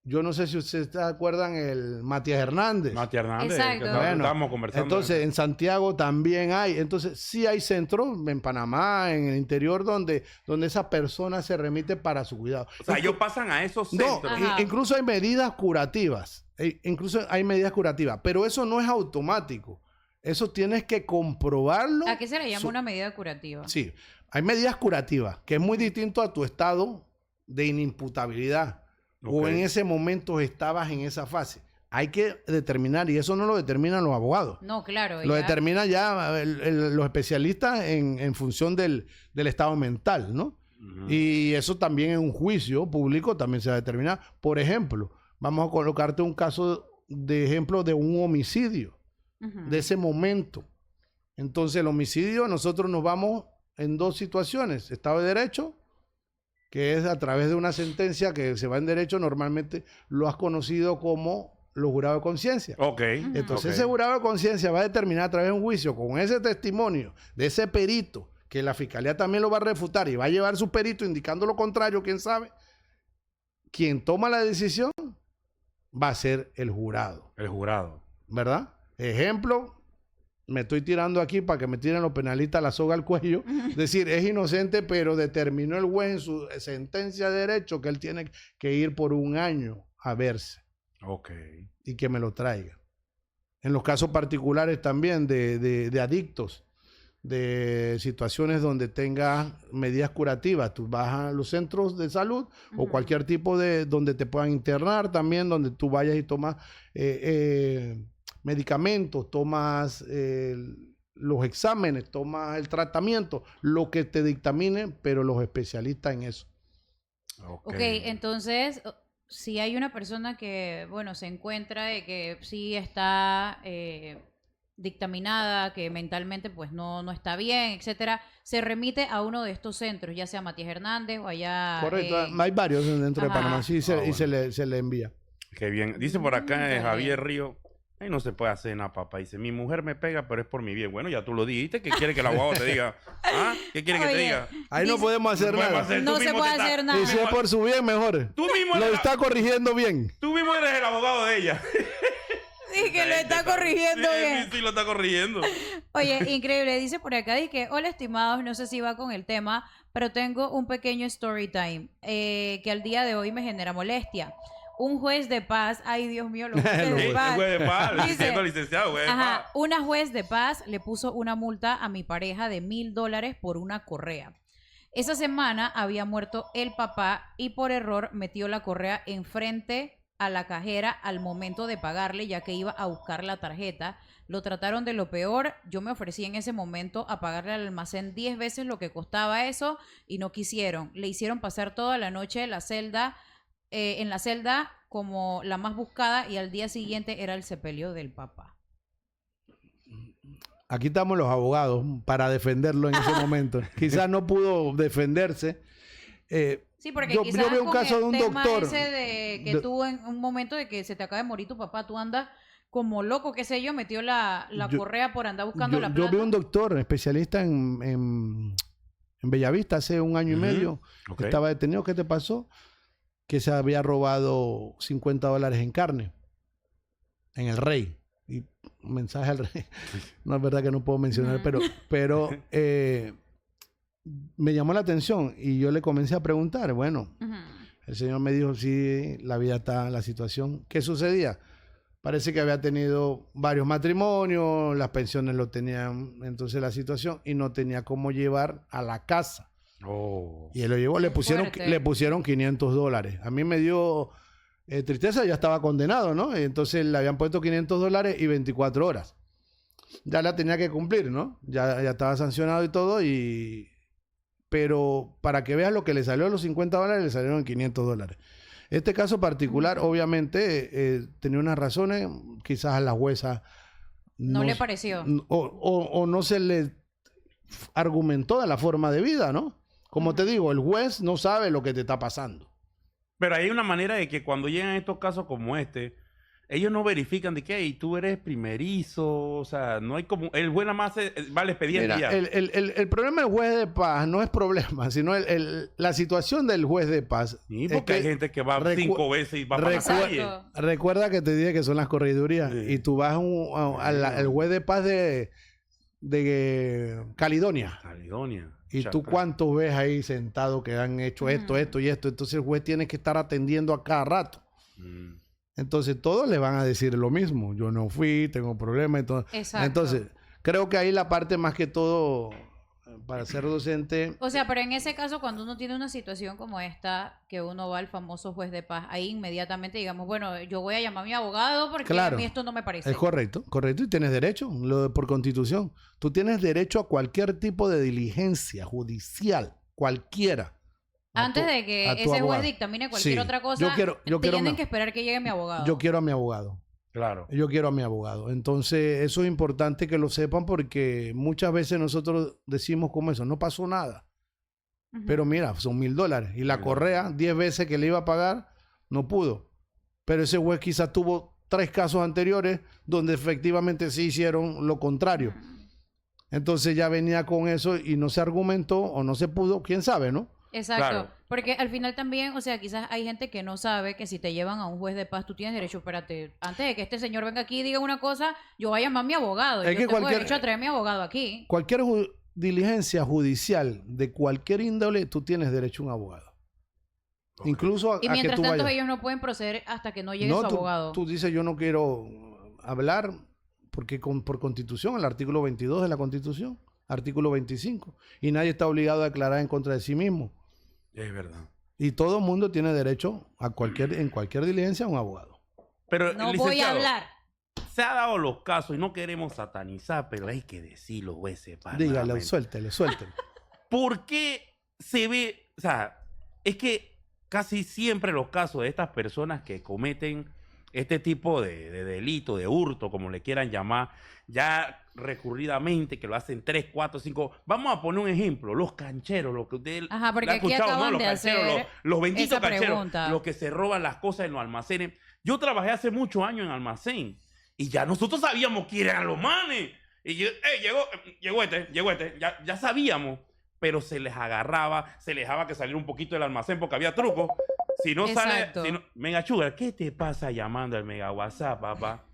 Yo no sé si ustedes se acuerdan el Matías Hernández. Mati Hernández, Exacto. que Bueno, estábamos conversando. Entonces, en Santiago también hay. Entonces, sí hay centros en Panamá, en el interior, donde esa persona se remite para su cuidado. o sea, ellos pasan a esos No, centros. Ajá. incluso hay medidas curativas. Incluso hay medidas curativas, pero eso no es automático. Eso tienes que comprobarlo. ¿A qué se le llama Su- una medida curativa? Sí, hay medidas curativas, que es muy distinto a tu estado de inimputabilidad. O Ok. en ese momento estabas en esa fase. Hay que determinar, y eso no lo determinan los abogados. No, claro. Lo ya- determina ya los especialistas en función del estado mental, ¿no? Ujú. Y eso también en un juicio público también se va a determinar. Por ejemplo, vamos a colocarte un caso de ejemplo de un homicidio, Ujú. de ese momento. Entonces, el homicidio, nosotros nos vamos en dos situaciones. Estado de Derecho, que es a través de una sentencia que se va en Derecho, normalmente lo has conocido como los jurados de conciencia. Ok. Entonces, ok. ese jurado de conciencia va a determinar a través de un juicio con ese testimonio de ese perito, que la fiscalía también lo va a refutar y va a llevar su perito indicando lo contrario, quién sabe. Quien toma la decisión va a ser el jurado, El jurado. ¿verdad? Ejemplo, me estoy tirando aquí para que me tiren los penalistas la soga al cuello. Es decir, es inocente, pero determinó el juez en su sentencia de derecho que él tiene que ir por 1 año a verse Ok. y que me lo traiga. En los casos particulares también de adictos, de situaciones donde tenga medidas curativas. Tú vas a los centros de salud o Ujú. cualquier tipo de donde te puedan internar también, donde tú vayas y tomas medicamentos, tomas los exámenes, tomas el tratamiento, lo que te dictaminen, pero los especialistas en eso. Ok, entonces, si hay una persona que, bueno, se encuentra de que sí está dictaminada, que mentalmente pues no está bien, etcétera, se remite a uno de estos centros, ya sea Matías Hernández o allá... Correcto, hay varios dentro de ajá. Panamá, sí, Ah, y bueno. se le envía. Qué bien. Dice por acá Dale. Javier Río. Ahí no se puede hacer nada, papá. Dice, mi mujer me pega, pero es por mi bien. Bueno, ya tú lo dijiste. ¿Qué quiere que el abogado te diga? ¿Ah? ¿Qué quiere que te Oye, diga? Ahí no Dice- podemos hacer No podemos nada. hacer- No tú se mismo puede te estás- hacer Y nada. si es por su bien, mejor. Tú mismo Lo eres, está corrigiendo bien. tú mismo eres el abogado de ella. Sí, que lo está corrigiendo Sí, bien. Sí, sí, lo está corrigiendo. Oye, increíble. Dice por acá, dice que, hola estimados, no sé si va con el tema, pero tengo un pequeño story time que al día de hoy me genera molestia. Un juez de paz, ay Dios mío, los jueces de El paz. juez de paz, Dice- diciendo licenciado, juez de paz. Ajá, una juez de paz le puso una multa a mi pareja de $1,000 por una correa. Esa semana había muerto el papá y por error metió la correa enfrente a la cajera al momento de pagarle, ya que iba a buscar la tarjeta. Lo trataron de lo peor. Yo me ofrecí en ese momento a pagarle al almacén 10 veces lo que costaba eso y no quisieron. Le hicieron pasar toda la noche en la celda como la más buscada y al día siguiente era el sepelio del papá. aquí estamos los abogados para defenderlo en ese momento. Quizás no pudo defenderse. Sí, porque yo quizás vi un con caso el de un tema doctor. ese de que tú en un momento de que se te acaba de morir tu papá, tú andas como loco, qué sé yo, metió la Yo- correa por andar buscando la Yo plata. vi un doctor especialista en Bellavista hace un año y Ujú. medio. Ok. Estaba detenido. ¿Qué te pasó? Que se había robado $50 en carne. En el Rey. Y un mensaje al Rey. No es verdad que no puedo mencionar, Ujú. pero me llamó la atención y yo le comencé a preguntar. Bueno, Ujú. el señor me dijo, sí, la vida está en la situación. ¿Qué sucedía? Parece que había tenido varios matrimonios, las pensiones lo tenían, entonces la situación, y no tenía cómo llevar a la casa. Oh. Y él lo llevó, le pusieron $500. A mí me dio tristeza, ya estaba condenado, ¿no? Entonces le habían puesto $500 y 24 horas. Ya la tenía que cumplir, ¿no? Ya estaba sancionado y todo, pero para que veas lo que le salió a los $50, le salieron $500. Este caso particular, obviamente, tenía unas razones, quizás a la jueza No le pareció. o no se le argumentó de la forma de vida, ¿no? Como te digo, el juez no sabe lo que te está pasando. Pero hay una manera de que cuando llegan estos casos como este, ellos no verifican de que "Ey, tú eres primerizo", o sea, no hay como, el juez nada más va al expediente Mira, y ya. el problema del juez de paz no es problema, sino la situación del juez de paz. Sí, es porque hay gente que va 5 veces y va para la calle. Exacto. Recuerda que te dije que son las corredurías Sí. y tú vas al juez de paz de Caledonia. Caledonia. ¿Y tú Chacal. cuántos ves ahí sentados que han hecho esto, esto y esto? Entonces el juez tiene que estar atendiendo a cada rato. Mm. Entonces todos le van a decir lo mismo. Yo no fui, tengo problemas. Exacto. Entonces, creo que ahí la parte más que todo, para ser docente, O sea, pero en ese caso, cuando uno tiene una situación como esta, que uno va al famoso juez de paz, ahí inmediatamente digamos, bueno, yo voy a llamar a mi abogado porque Claro. a mí esto no me parece. es correcto, correcto, y tienes derecho, por constitución. Tú tienes derecho a cualquier tipo de diligencia judicial, cualquiera. Antes de que a tu ese juez abogado. dictamine cualquier Sí. otra cosa, Yo quiero tienen mi- que esperar que llegue mi abogado. Yo quiero a mi abogado. Claro. Yo quiero a mi abogado. Entonces, eso es importante que lo sepan porque muchas veces nosotros decimos como eso, no pasó nada. Ujú. Pero mira, son $1,000. Y la correa, 10 veces que le iba a pagar, no pudo. Pero ese juez quizás tuvo 3 casos anteriores donde efectivamente sí hicieron lo contrario. Entonces ya venía con eso y no se argumentó o no se pudo, quién sabe, ¿no? Exacto, Claro. porque al final también, o sea, quizás hay gente que no sabe que si te llevan a un juez de paz, tú tienes derecho, espérate, antes de que este señor venga aquí y diga una cosa, yo voy a llamar a mi abogado. Es Yo que tengo cualquier- derecho a traer a mi abogado aquí. Cualquier diligencia judicial de cualquier índole, tú tienes derecho a un abogado. Ok. Incluso a Y que mientras tú tanto vayas. ellos no pueden proceder hasta que no llegue No, su tú, abogado. tú dices yo no quiero hablar porque por constitución, el artículo 22 de la constitución, artículo 25, y nadie está obligado a declarar en contra de sí mismo. Es verdad. Y todo el mundo tiene derecho en cualquier diligencia a un abogado. Pero, No voy a licenciado, hablar. se ha dado los casos y no queremos satanizar, pero hay que decirlo, jueces. Dígale, suéltele. ¿Por qué se ve? O sea, es que casi siempre los casos de estas personas que cometen este tipo de delito, de hurto, como le quieran llamar, ya recurridamente, que lo hacen 3, 4, 5. Vamos a poner un ejemplo, los cancheros, lo que usted Ajá, porque le ha aquí escuchado, acaban ¿no? Los de cancheros, hacer los benditos esa cancheros, pregunta. los que se roban las cosas en los almacenes. Yo trabajé hace muchos años en almacén y ya nosotros sabíamos quién eran los manes. Y llegó este, ya sabíamos, pero se les agarraba, se les dejaba que saliera un poquito del almacén porque había trucos. Si no Exacto. sale, Mega Sugar, ¿qué te pasa llamando al Mega WhatsApp, papá?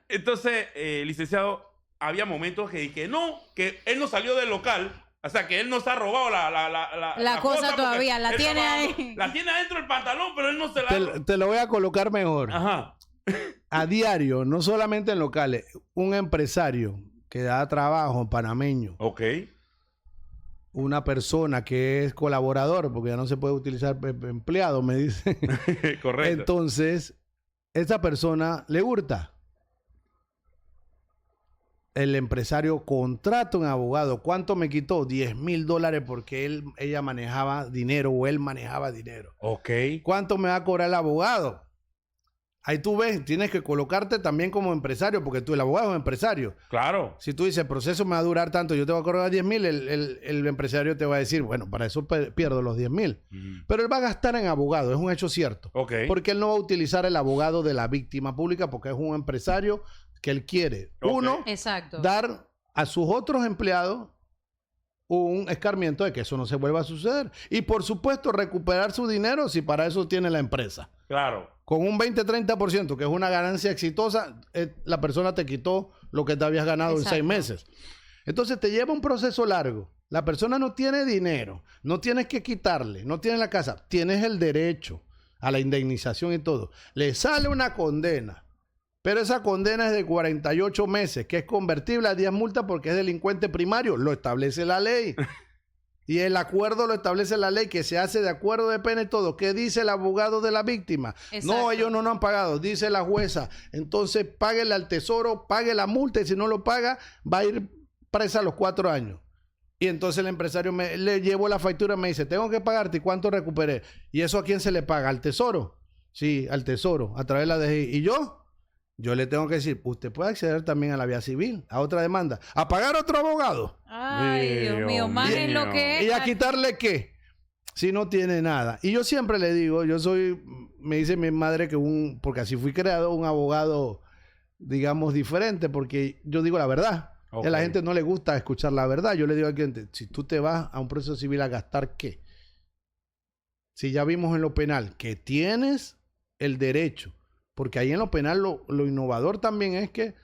Entonces, licenciado, había momentos que dije, no, que él no salió del local, o sea, que él no se ha robado la cosa porque todavía, la él tiene trabajando- ahí. La tiene adentro del pantalón, pero él no se la... Te lo voy a colocar mejor. Ajá. A diario, no solamente en locales, un empresario que da trabajo panameño, Ok. una persona que es colaborador, porque ya no se puede utilizar empleado, me dice. Correcto. Entonces, esa persona le hurta. El empresario contrata un abogado. ¿Cuánto me quitó? $10,000 porque ella manejaba dinero o él manejaba dinero. Ok. ¿Cuánto me va a cobrar el abogado? Ahí tú ves, tienes que colocarte también como empresario, porque tú, el abogado es empresario. Claro. Si tú dices, el proceso me va a durar tanto, yo te voy a cobrar 10,000, el empresario te va a decir, bueno, para eso pierdo los 10,000. Pero él va a gastar en abogado, es un hecho cierto. Ok. Porque él no va a utilizar el abogado de la víctima pública porque es un empresario que él quiere. Ok. Uno, Exacto. dar a sus otros empleados un escarmiento de que eso no se vuelva a suceder. Y por supuesto, recuperar su dinero si para eso tiene la empresa. Claro. Con un 20-30%, que es una ganancia exitosa, la persona te quitó lo que te habías ganado en 6 Exacto. meses. Entonces te lleva un proceso largo. La persona no tiene dinero, no tienes que quitarle, no tiene la casa, tienes el derecho a la indemnización y todo. Le sale una condena, pero esa condena es de 48 meses, que es convertible a 10 multas porque es delincuente primario, lo establece la ley. Y el acuerdo lo establece la ley, que se hace de acuerdo de pena y todo. ¿Qué dice el abogado de la víctima? Exacto. No, ellos no han pagado, dice la jueza. Entonces, páguele al tesoro, pague la multa y si no lo paga, va a ir presa a los 4 años. Y entonces el empresario le llevó la factura y me dice, tengo que pagarte, ¿y cuánto recuperé? ¿Y eso a quién se le paga? ¿Al tesoro? Sí, al tesoro, a través de la DGI. ¿Y yo le tengo que decir, usted puede acceder también a la vía civil, a otra demanda, a pagar otro abogado. Ay, Dios mío, Dios más es lo mío. que ¿Y es. a quitarle qué? Si no tiene nada. Y yo siempre le digo, me dice mi madre que porque así fui creado, un abogado, digamos, diferente, porque yo digo la verdad. Ok. A la gente no le gusta escuchar la verdad. Yo le digo al cliente, si tú te vas a un proceso civil a gastar, ¿qué? Si ya vimos en lo penal que tienes el derecho, porque ahí en lo penal lo innovador también es que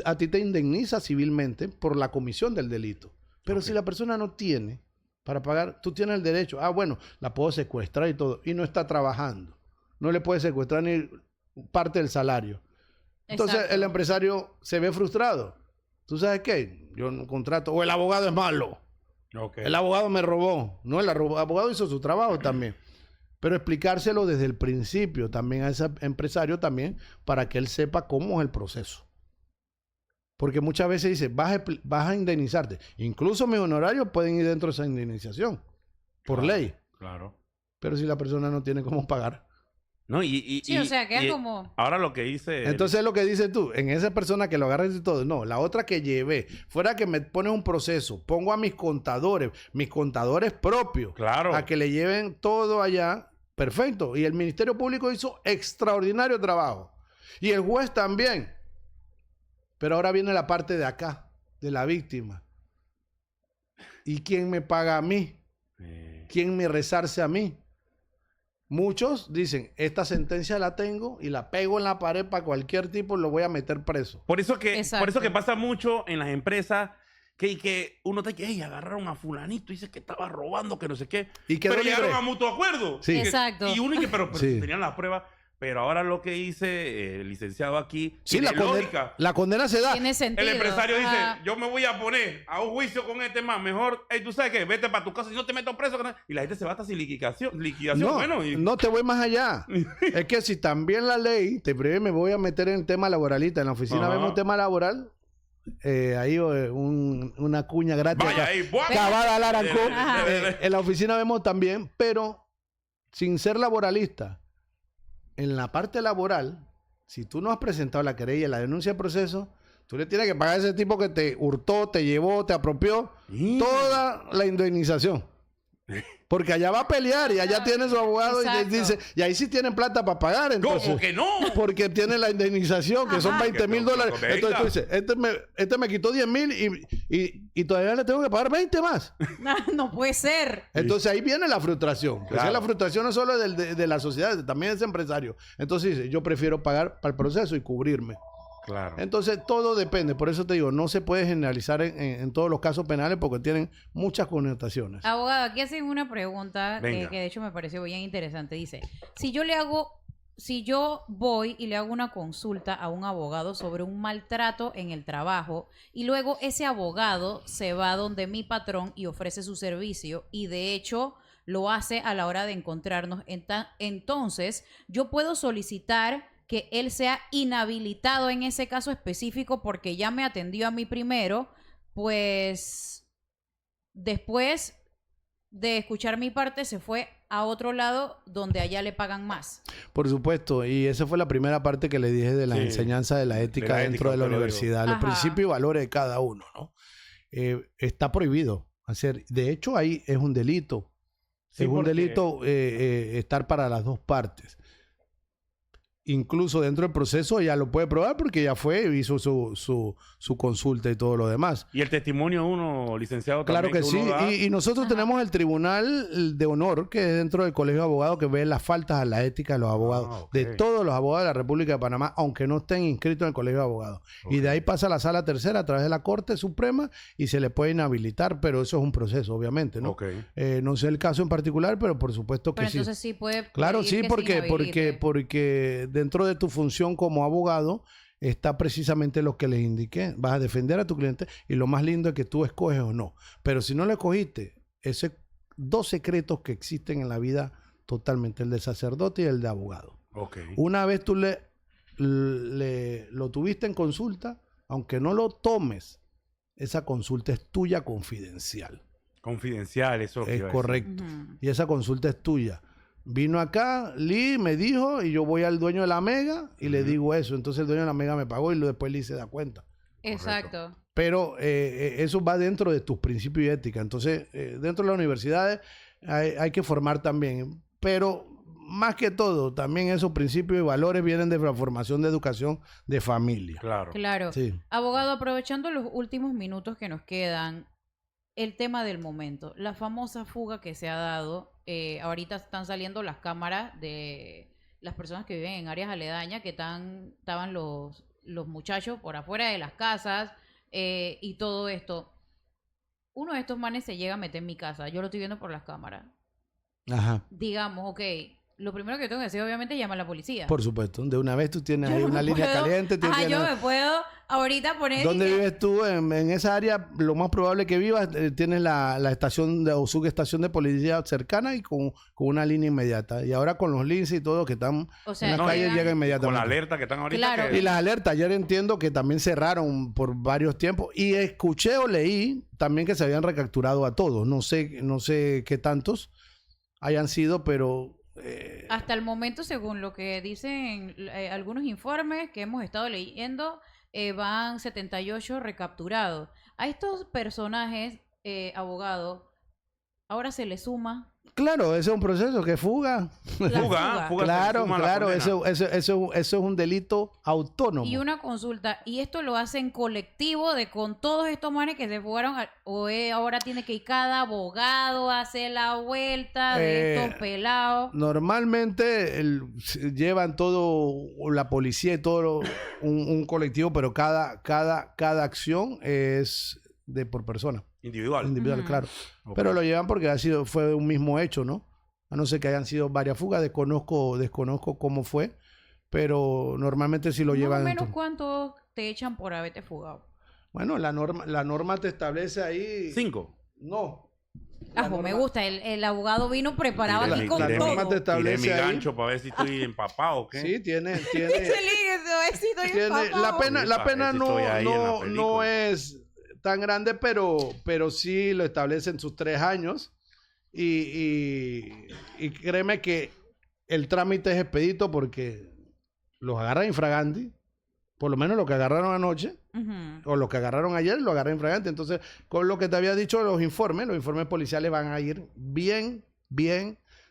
a ti te indemniza civilmente por la comisión del delito. Pero Ok. si la persona no tiene para pagar, tú tienes el derecho. Ah, bueno, la puedo secuestrar y todo. Y no está trabajando. No le puedes secuestrar ni parte del salario. Entonces Exacto. el empresario se ve frustrado. ¿Tú sabes qué? Yo no contrato. O el abogado es malo. Ok. El abogado me robó. No, el abogado hizo su trabajo también. Pero explicárselo desde el principio también a ese empresario también para que él sepa cómo es el proceso. Porque muchas veces dice, vas a indemnizarte. Incluso mis honorarios pueden ir dentro de esa indemnización, por Claro, ley. Claro. Pero si la persona no tiene cómo pagar. No, Sí, o sea, queda como... Ahora lo que dice... Entonces lo que dices tú, en esa persona que lo agarras y todo, no, la otra que llevé, fuera que me pones un proceso, pongo a mis contadores propios, Claro. a que le lleven todo allá, perfecto. Y el Ministerio Público hizo extraordinario trabajo. Y el juez también. Pero ahora viene la parte de acá, de la víctima. ¿Y quién me paga a mí? ¿Quién me resarce a mí? Muchos dicen, esta sentencia la tengo y la pego en la pared para cualquier tipo y lo voy a meter preso. Por eso que Exacto. pasa mucho en las empresas que uno te dice, hey, agarraron a fulanito, dice que estaba robando, que no sé qué. Y quedó pero llegaron libre. a mutuo acuerdo. Sí. Exacto. Y uno dice, pero Sí. tenían las pruebas. Pero ahora lo que dice el licenciado aquí, Sí, tiene la lógica. condena se da. Tiene sentido. El empresario dice, Ajá. yo me voy a poner a un juicio con este más, mejor, hey, tú sabes qué, vete para tu casa y no te meto preso. Y la gente se va hasta sin liquidación. No, Bueno, y... no te voy más allá. Es que si también la ley, me voy a meter en el tema laboralista. En la oficina Ajá. vemos tema laboral. Ahí una cuña gratis. Vaya ahí, ¡buah! Cabada al Arancón. Ajá. En la oficina vemos también, pero sin ser laboralista. En la parte laboral, si tú no has presentado la querella, la denuncia de proceso, tú le tienes que pagar a ese tipo que te hurtó, te llevó, te apropió toda la indemnización. Porque allá va a pelear y allá tiene su abogado y Exacto. dice, y ahí sí tienen plata para pagar. Entonces, ¿Cómo que no? porque tiene la indemnización, que son Ajá. 20,000 dólares. Venga. Entonces tú dices, este me quitó 10,000 y todavía le tengo que pagar 20 más. No puede ser. Entonces ahí viene la frustración. Claro. O sea, la frustración no solo de la sociedad, también es empresario. Entonces dice, yo prefiero pagar para el proceso y cubrirme. Claro. Entonces todo depende. Por eso te digo, no se puede generalizar en todos los casos penales porque tienen muchas connotaciones. Abogado, aquí hacen una pregunta Venga. que de hecho me pareció bien interesante. Dice, si yo voy y le hago una consulta a un abogado sobre un maltrato en el trabajo y luego ese abogado se va donde mi patrón y ofrece su servicio y de hecho lo hace a la hora de encontrarnos, entonces yo puedo solicitar que él sea inhabilitado en ese caso específico porque ya me atendió a mí primero, pues después de escuchar mi parte se fue a otro lado donde allá le pagan más. Por supuesto, y esa fue la primera parte que le dije de la Sí, enseñanza de la ética de la dentro ética, de la te lo digo. universidad, los Ajá. principios y valores de cada uno, ¿no? Está prohibido hacer, de hecho ahí es un delito, Sí, es un porque- delito estar para las dos partes. Incluso dentro del proceso ya lo puede probar porque ya fue, hizo su consulta y todo lo demás. Y el testimonio de uno, licenciado, Claro también que sí, uno da. y nosotros Ajá. tenemos el Tribunal de Honor, que es dentro del Colegio de Abogados, que ve las faltas a la ética de los abogados, Ah, ok. de todos los abogados de la República de Panamá, aunque no estén inscritos en el Colegio de Abogados. Y Ok. de ahí pasa a la Sala Tercera a través de la Corte Suprema y se le puede inhabilitar, pero eso es un proceso, obviamente, ¿no? Ok. No sé el caso en particular, pero por supuesto que Pero sí. entonces sí puede Claro, pedir sí, que se porque inhabilite. dentro de tu función como abogado está precisamente lo que les indiqué. Vas a defender a tu cliente y lo más lindo es que tú escoges o no. Pero si no le escogiste, esos dos secretos que existen en la vida totalmente, el de sacerdote y el de abogado. Ok. Una vez tú lo tuviste en consulta, aunque no lo tomes, esa consulta es tuya confidencial. Confidencial, eso. que Es iba a decir. correcto. Ujú. Y esa consulta es tuya. Vino acá, Lee me dijo, y yo voy al dueño de la Mega y le Ujú. digo eso. Entonces el dueño de la Mega me pagó y después Lee se da cuenta. Exacto. Pero eso va dentro de tus principios y ética. Entonces, dentro de las universidades hay que formar también. Pero más que todo, también esos principios y valores vienen de la formación de educación de familia. Claro. Claro. Sí. Abogado, aprovechando los últimos minutos que nos quedan, el tema del momento, la famosa fuga que se ha dado, ahorita están saliendo las cámaras de las personas que viven en áreas aledañas, que estaban los muchachos por afuera de las casas y todo esto. Uno de estos manes se llega a meter en mi casa, yo lo estoy viendo por las cámaras. Ajá. Digamos, ok, lo primero que tengo que hacer obviamente es llamar a la policía. Por supuesto. De una vez tú tienes Yo ahí no una me línea puedo- caliente. tú Ajá, yo tienes- me puedo ahorita poner... ¿Dónde y que- vives tú? En esa área, lo más probable que vivas, tienes la estación o subestación de policía cercana y con una línea inmediata. Y ahora con los links y todo que están O sea, en las no, calles, llegan- llega Con la inmediatamente. alerta que están ahorita. Claro. que- Y las alertas, ayer entiendo que también cerraron por varios tiempos. Y escuché o leí también que se habían recapturado a todos. No sé qué tantos hayan sido, pero... Hasta el momento, según lo que dicen algunos informes que hemos estado leyendo, van 78 recapturados. A estos personajes, abogados, ahora se les suma Claro, ese es un proceso que fuga. la Fuga, fuga. se Claro, suma a la claro, condena. eso es un delito autónomo. y una consulta. Y esto lo hacen colectivo de con todos estos manes que se fugaron. Ahora tiene que ir cada abogado a hacer la vuelta de estos pelados. Normalmente llevan todo, la policía y todo un colectivo, pero cada acción es por persona, Individual. individual, Ujú. claro. Ok. Pero lo llevan porque fue un mismo hecho, ¿no? A no ser que hayan sido varias fugas, desconozco cómo fue, pero normalmente sí lo Más o llevan. menos cuánto te echan por haberte fugado. Bueno, la norma te establece ahí. 5. No. La Ajo, me norma- gusta. El abogado vino preparado Tiré aquí mi- con la todo. norma te Tiré mi establece ahí. gancho para ver si estoy empapado o qué. Sí, tiene Ese ligue, ese estoy Tiene- la empapado. pena, Sí, la pa' pena ver si no, estoy ahí en la no película. es tan grande, pero sí lo establecen sus 3 años. Y créeme que el trámite es expedito porque los agarran infraganti, por lo menos lo que agarraron anoche, Ujú. o lo que agarraron ayer, lo agarran infraganti. Entonces, con lo que te había dicho los informes policiales van a ir bien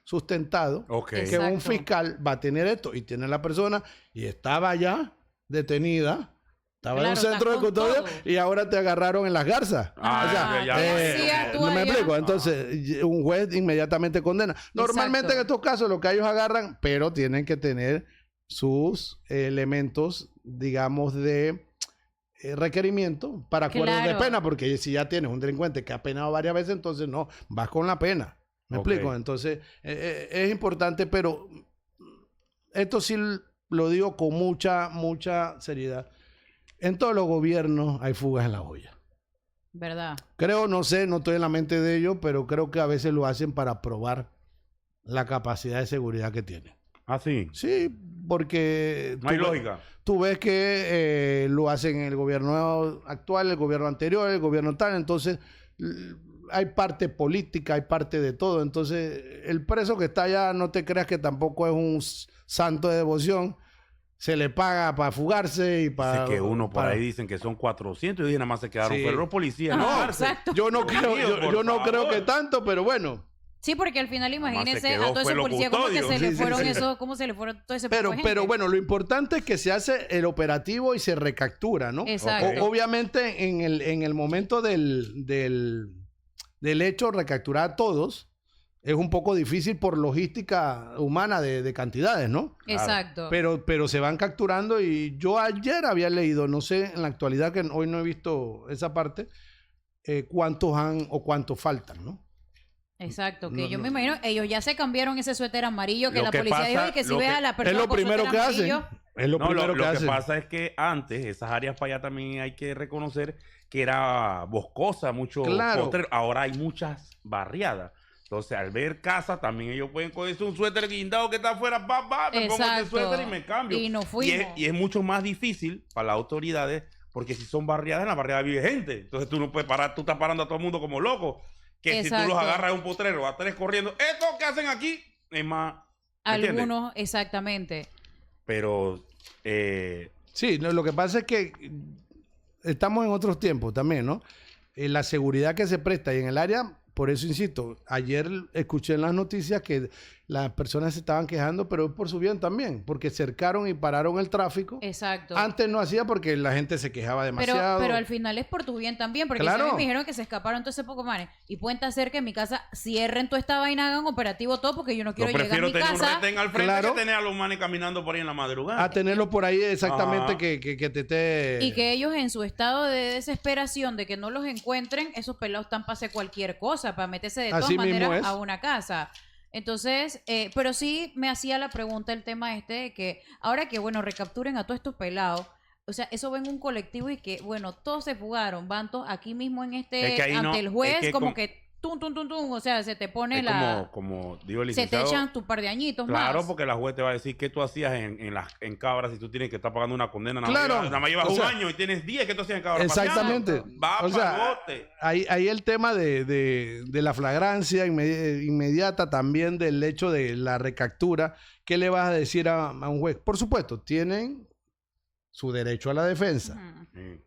sustentados. Ok. Exacto. Que un fiscal va a tener esto y tiene la persona y estaba ya detenida, estaba en un Claro, centro de está con custodia todo. y ahora te agarraron en las garzas. Ah, O sea, ya, ¿qué hacías tú no me allá? explico. Entonces, un juez inmediatamente condena. Normalmente Exacto. en estos casos lo que ellos agarran, pero tienen que tener sus elementos, digamos, de requerimiento para acuerdos de Claro. pena, porque si ya tienes un delincuente que ha penado varias veces, entonces no, vas con la pena. ¿Me Ok. explico? Entonces, es importante, pero esto sí lo digo con mucha seriedad. En todos los gobiernos hay fugas en la olla. ¿Verdad? Creo, no sé, no estoy en la mente de ellos, pero creo que a veces lo hacen para probar la capacidad de seguridad que tienen. Ah, sí. Sí, porque No hay lógica. tú ves que lo hacen en el gobierno actual, el gobierno anterior, el gobierno tal, entonces hay parte política, hay parte de todo. Entonces, el preso que está allá, no te creas que tampoco es un santo de devoción. Se le paga para fugarse y para... Dice que uno por para- ahí dicen que son 400 y nada más se quedaron Sí. fueron los policías. No, en la cárcel. exacto. Yo no creo, Dios, por yo no creo favor. que tanto, pero bueno. Sí, porque al final Nada más se imagínense quedó a todos fue esos los policías cómo que se custodios. le Sí, sí, fueron sí. esos, cómo se le fueron todo ese poco de Pero gente. bueno, lo importante es que se hace el operativo y se recaptura, ¿no? Exacto. Obviamente, en el momento del hecho, recapturar a todos es un poco difícil por logística humana de cantidades, ¿no? Exacto. Pero se van capturando y yo ayer había leído, no sé, en la actualidad, que hoy no he visto esa parte, cuántos han o cuántos faltan, ¿no? Exacto, que No, yo no. me imagino, ellos ya se cambiaron ese suéter amarillo que Lo la que policía dijo pasa- y que si lo ves que- a la Es persona lo con primero suéter que hacen. amarillo, Es lo No, primero lo que que hacen. pasa es que antes, esas áreas para allá también hay que reconocer que era boscosa, mucho Claro. potrero. Ahora hay muchas barriadas. Entonces, al ver casas, también ellos pueden cogerse un suéter guindado que está afuera, me pongo este Exacto. suéter y me cambio. Y nos Y fuimos. es mucho más difícil para las autoridades, porque si son barriadas, en la barriada vive gente. Entonces tú no puedes parar, tú estás parando a todo el mundo como loco. Que si tú Exacto. los agarras a un potrero, a tres corriendo, ¿esto qué hacen aquí? Es más, ¿me entiendes? algunos, exactamente. Pero, Sí, lo que pasa es que estamos en otros tiempos también, ¿no? La seguridad que se presta y en el área, por eso insisto, ayer escuché en las noticias que las personas se estaban quejando, pero es por su bien también, porque cercaron y pararon el tráfico. Exacto. Antes no hacía porque la gente se quejaba demasiado. Pero al final es por tu bien también, porque Claro. si a mí me dijeron que se escaparon todos esos pocos manes y pueden hacer que en mi casa cierren toda esta vaina, hagan operativo todo, porque yo no yo quiero llegar a prefiero mi tener un casa retén al frente Claro. que tener a los manes caminando por ahí en la madrugada. A tenerlo por ahí exactamente Ajá. que te esté... y que ellos en su estado de desesperación de que no los encuentren, esos pelados están para hacer cualquier cosa, para meterse de todas Así mismo maneras es. a una casa. Entonces, pero sí me hacía la pregunta el tema este de que ahora que, bueno, recapturen a todos estos pelados, o sea, eso ven un colectivo y que, bueno, todos se fugaron, van todos aquí mismo en Es este, que ahí ante no- el juez, es que como como- que o sea, se te pone Es la... como digo el Se te licenciado. echan tu par de añitos Claro, más. porque la juez te va a decir que tú hacías en Cabras si tú tienes que estar pagando una condena. Claro. Nada más llevas O un sea, año y tienes 10 que tú hacías en Cabras. Exactamente. paseando. Va O sea, pa' bote. ahí el tema de la flagrancia inmediata, también del hecho de la recaptura. ¿Qué le vas a decir a un juez? Por supuesto, tienen su derecho a la defensa. Ujú. Sí.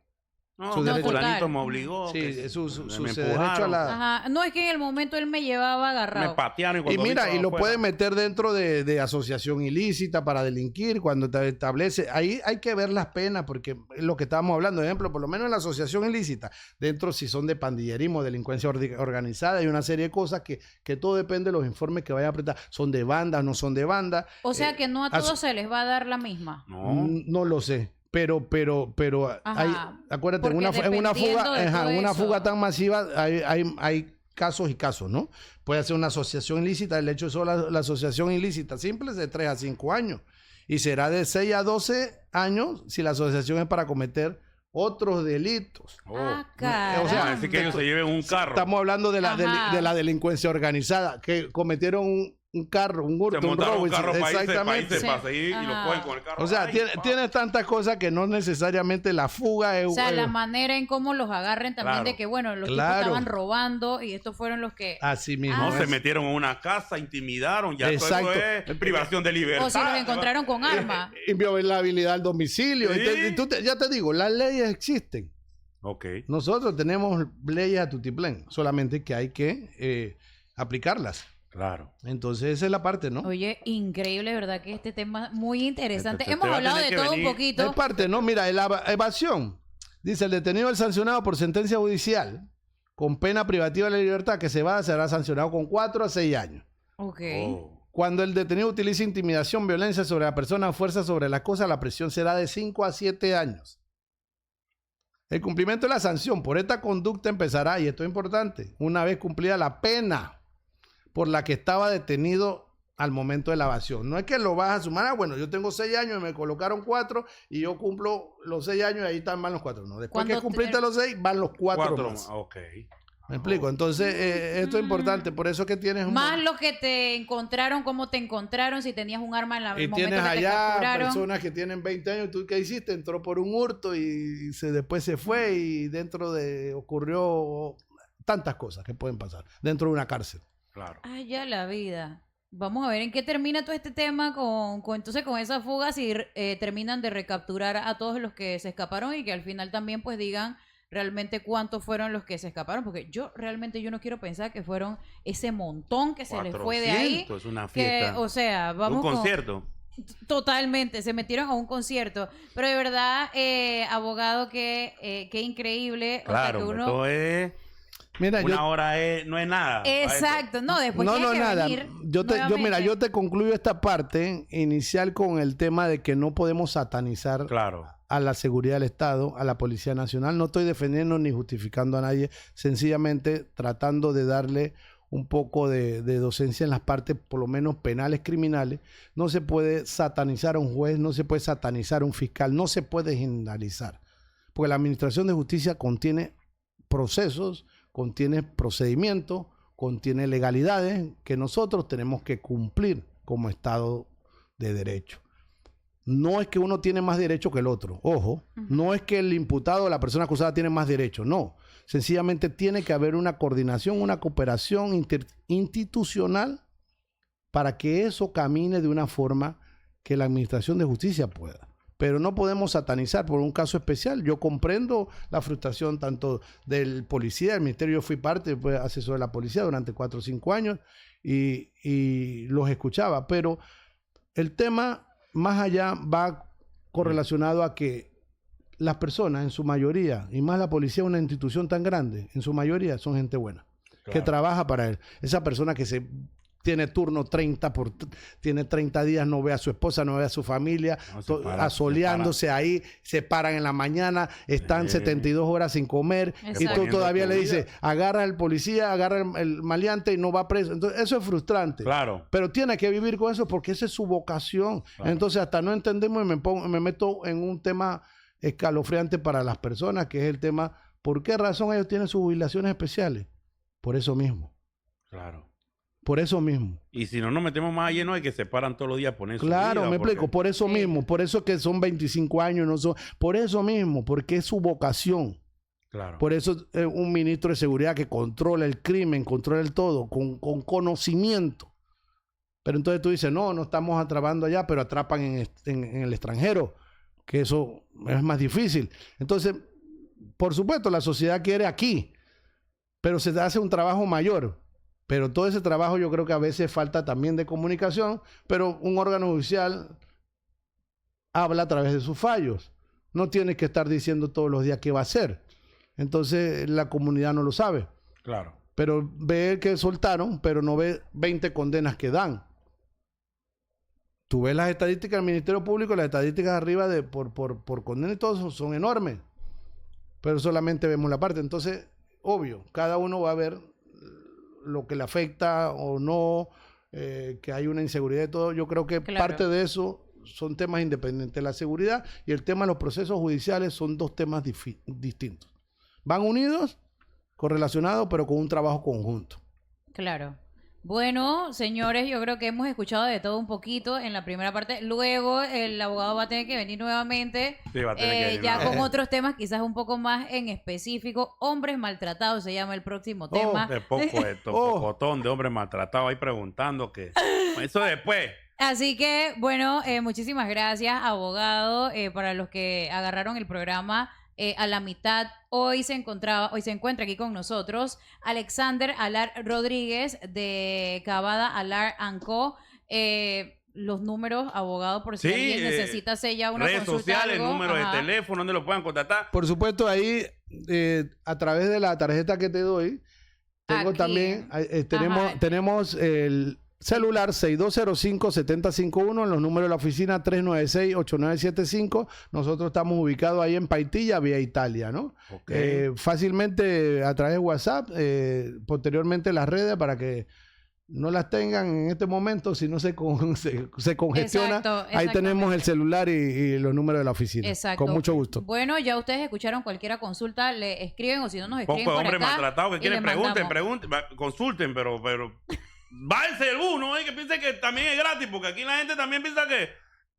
No, Su no, derecho- fulanito total. me obligó. Sí, que su me derecho a empujaron, la... Ajá. No, es que en el momento él me llevaba me agarrado. patearon. Y cuando mira, vi y lo todo puede afuera. meter dentro de asociación ilícita para delinquir cuando te establece. Ahí hay que ver las penas, porque es lo que estábamos hablando. Por ejemplo, por lo menos en la asociación ilícita, dentro si son de pandillerismo, delincuencia organizada, hay una serie de cosas que todo depende de los informes que vaya a apretar. ¿Son de banda, no son de banda? O sea que no a as- todos se les va a dar la misma. No. No lo sé. Pero Ajá. hay, acuérdate, Porque en una dependiendo fuga, de ajá, todo en una eso. fuga tan masiva hay casos y casos, ¿no? Puede ser una asociación ilícita, el hecho de solo la asociación ilícita simple es de 3 a 5 años. Y será de 6 a 12 años si la asociación es para cometer otros delitos. Oh. Ah, O sea, O sea, caramba. así que ellos se lleven un carro. Estamos hablando de la, Ajá. de la delincuencia organizada, que cometieron un carro, un Se hurto, un montaron robo. un carro para irse Exactamente. Sí. para seguir y lo Ajá. cogen con el carro. O sea, Ay, tiene, pa. tienes tantas cosas que no necesariamente la fuga es... O sea, la manera en cómo los agarren también Claro. de que, bueno, los tipos Claro. estaban robando y estos fueron los que... Así mismo. No, Ah, se es. metieron en una casa, intimidaron. Ya todo Exacto. eso es privación de libertad. O si los encontraron con arma. Inviolabilidad al domicilio. Sí. Y ya te digo, las leyes existen. Ok. Nosotros tenemos leyes a tutiplén, solamente que hay que aplicarlas. Claro. Entonces esa es la parte, ¿no? Oye, increíble, ¿verdad? Que este tema muy interesante. Este Hemos va a hablado tener de que todo un venir. poquito. Es parte, ¿no? Mira, la evasión. Dice, el detenido es sancionado por sentencia judicial con pena privativa de la libertad que se va será sancionado con 4 a 6 años. Ok. Oh. Cuando el detenido utilice intimidación, violencia sobre la persona o fuerza sobre las cosas, la prisión será de 5 a 7 años. El cumplimiento de la sanción por esta conducta empezará, y esto es importante, una vez cumplida la pena por la que estaba detenido al momento de la evasión. No es que lo vas a sumar, bueno, yo tengo 6 años y me colocaron 4 y yo cumplo los 6 años y ahí están van los 4. No, después Cuando que cumpliste los 6, van los 4 Cuatro más. más. Ok. ¿Me explico? Entonces, esto es importante, por eso que tienes un... Más los que te encontraron, cómo te encontraron, si tenías un arma en el Y momento tienes que te allá capturaron. personas que tienen 20 años. ¿Tú qué hiciste? Entró por un hurto y después se fue y dentro de ocurrió tantas cosas que pueden pasar dentro de una cárcel. Claro. Ay, ya la vida. Vamos a ver en qué termina todo este tema entonces con esa fuga, si terminan de recapturar a todos los que se escaparon y que al final también pues digan realmente cuántos fueron los que se escaparon, porque yo no quiero pensar que fueron ese montón que se les fue de ahí. 400, es una Que, fiesta. o sea, vamos un concierto. Totalmente, se metieron a un concierto. Pero de verdad, abogado, qué increíble. Claro, o sea, que uno... todo es... Mira, Una hora no es nada. para eso. Exacto, no, después tiene que nada. venir Mira, nuevamente. yo te concluyo esta parte inicial con el tema de que no podemos satanizar Claro. a la seguridad del Estado, a la Policía Nacional. No estoy defendiendo ni justificando a nadie, sencillamente tratando de darle un poco de docencia en las partes, por lo menos penales, criminales. No se puede satanizar a un juez, no se puede satanizar a un fiscal, no se puede generalizar. Porque la Administración de Justicia contiene procesos, contiene procedimientos, contiene legalidades que nosotros tenemos que cumplir como Estado de Derecho. No es que uno tiene más derecho que el otro, ojo, no es que el imputado o la persona acusada tiene más derecho, no. Sencillamente tiene que haber una coordinación, una cooperación institucional para que eso camine de una forma que la Administración de Justicia pueda. Pero no podemos satanizar por un caso especial. Yo comprendo la frustración tanto del policía, del ministerio. Yo fui parte, pues, asesor de la policía durante 4 o 5 años y los escuchaba. Pero el tema más allá va correlacionado a que las personas, en su mayoría, y más la policía, una institución tan grande, en su mayoría son gente buena, que trabaja para él. Esa persona que se tiene turno tiene 30 días, no ve a su esposa, no ve a su familia, asoleándose ahí, se paran en la mañana, están 72 horas sin comer, y tú todavía le dices, agarra al policía, agarra el maleante y no va preso. Entonces, eso es frustrante. Claro. Pero tiene que vivir con eso porque esa es su vocación. Claro. Entonces, hasta no entendemos y me meto en un tema escalofriante para las personas, que es el tema, ¿por qué razón ellos tienen sus jubilaciones especiales? Por eso mismo. Claro. Por eso mismo. Y si no nos metemos más lleno de que se paran todos los días a poner su Claro, vida, me porque... explico. Por eso mismo. Por eso que son 25 años. No son, por eso mismo. Porque es su vocación. Claro. Por eso un ministro de seguridad que controla el crimen, controla el todo, con conocimiento. Pero entonces tú dices, no estamos atrapando allá, pero atrapan en el extranjero. Que eso es más difícil. Entonces, por supuesto, la sociedad quiere aquí. Pero se hace un trabajo mayor. Pero todo ese trabajo yo creo que a veces falta también de comunicación, pero un órgano judicial habla a través de sus fallos. No tiene que estar diciendo todos los días qué va a hacer. Entonces la comunidad no lo sabe. Claro. Pero ve que soltaron, pero no ve 20 condenas que dan. Tú ves las estadísticas del Ministerio Público, las estadísticas arriba por condena y todo son enormes. Pero solamente vemos la parte. Entonces, obvio, cada uno va a ver lo que le afecta o no, que hay una inseguridad y todo. Yo creo que parte de eso son temas independientes. La seguridad y el tema de los procesos judiciales son dos temas distintos. Van unidos, correlacionados, pero con un trabajo conjunto. Claro. Bueno, señores, yo creo que hemos escuchado de todo un poquito en la primera parte. Luego el abogado va a tener que venir nuevamente, sí, va a tener que venir ya con otros temas quizás un poco más en específico. Hombres maltratados se llama el próximo tema. De pocotón de hombres maltratados ahí preguntando que eso después. Así que, bueno, muchísimas gracias, abogado, para los que agarraron el programa a la mitad. Hoy se encuentra aquí con nosotros Alexander Alar Rodríguez de Cavada Alar & Co. Los números, abogado, por si alguien necesita hacer ya una redes consulta, sociales, número de teléfono, donde lo puedan contactar. Por supuesto, ahí a través de la tarjeta que te doy, tengo aquí también, tenemos el celular 6205-7051, los números de la oficina 396-8975. Nosotros estamos ubicados ahí en Paitilla, vía Italia, ¿no? Okay. Fácilmente a través de WhatsApp, posteriormente las redes para que no las tengan en este momento, si no se congestiona. Exacto. Ahí tenemos el celular y los números de la oficina. Exacto. Con mucho gusto. Bueno, ya ustedes escucharon cualquier consulta, le escriben o si no nos escriben poco por hombres acá. Maltratados que quieren pregunten, consulten, pero váyanse alguno, que piense que también es gratis, porque aquí la gente también piensa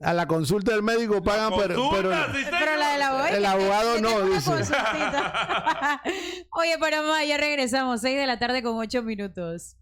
A la consulta del médico pagan, pero Consulta, sí, Pero la del abogado. el abogado no, tengo una dice. consultita. Oye, Panamá, ya regresamos. 6 de la tarde con 8 minutos.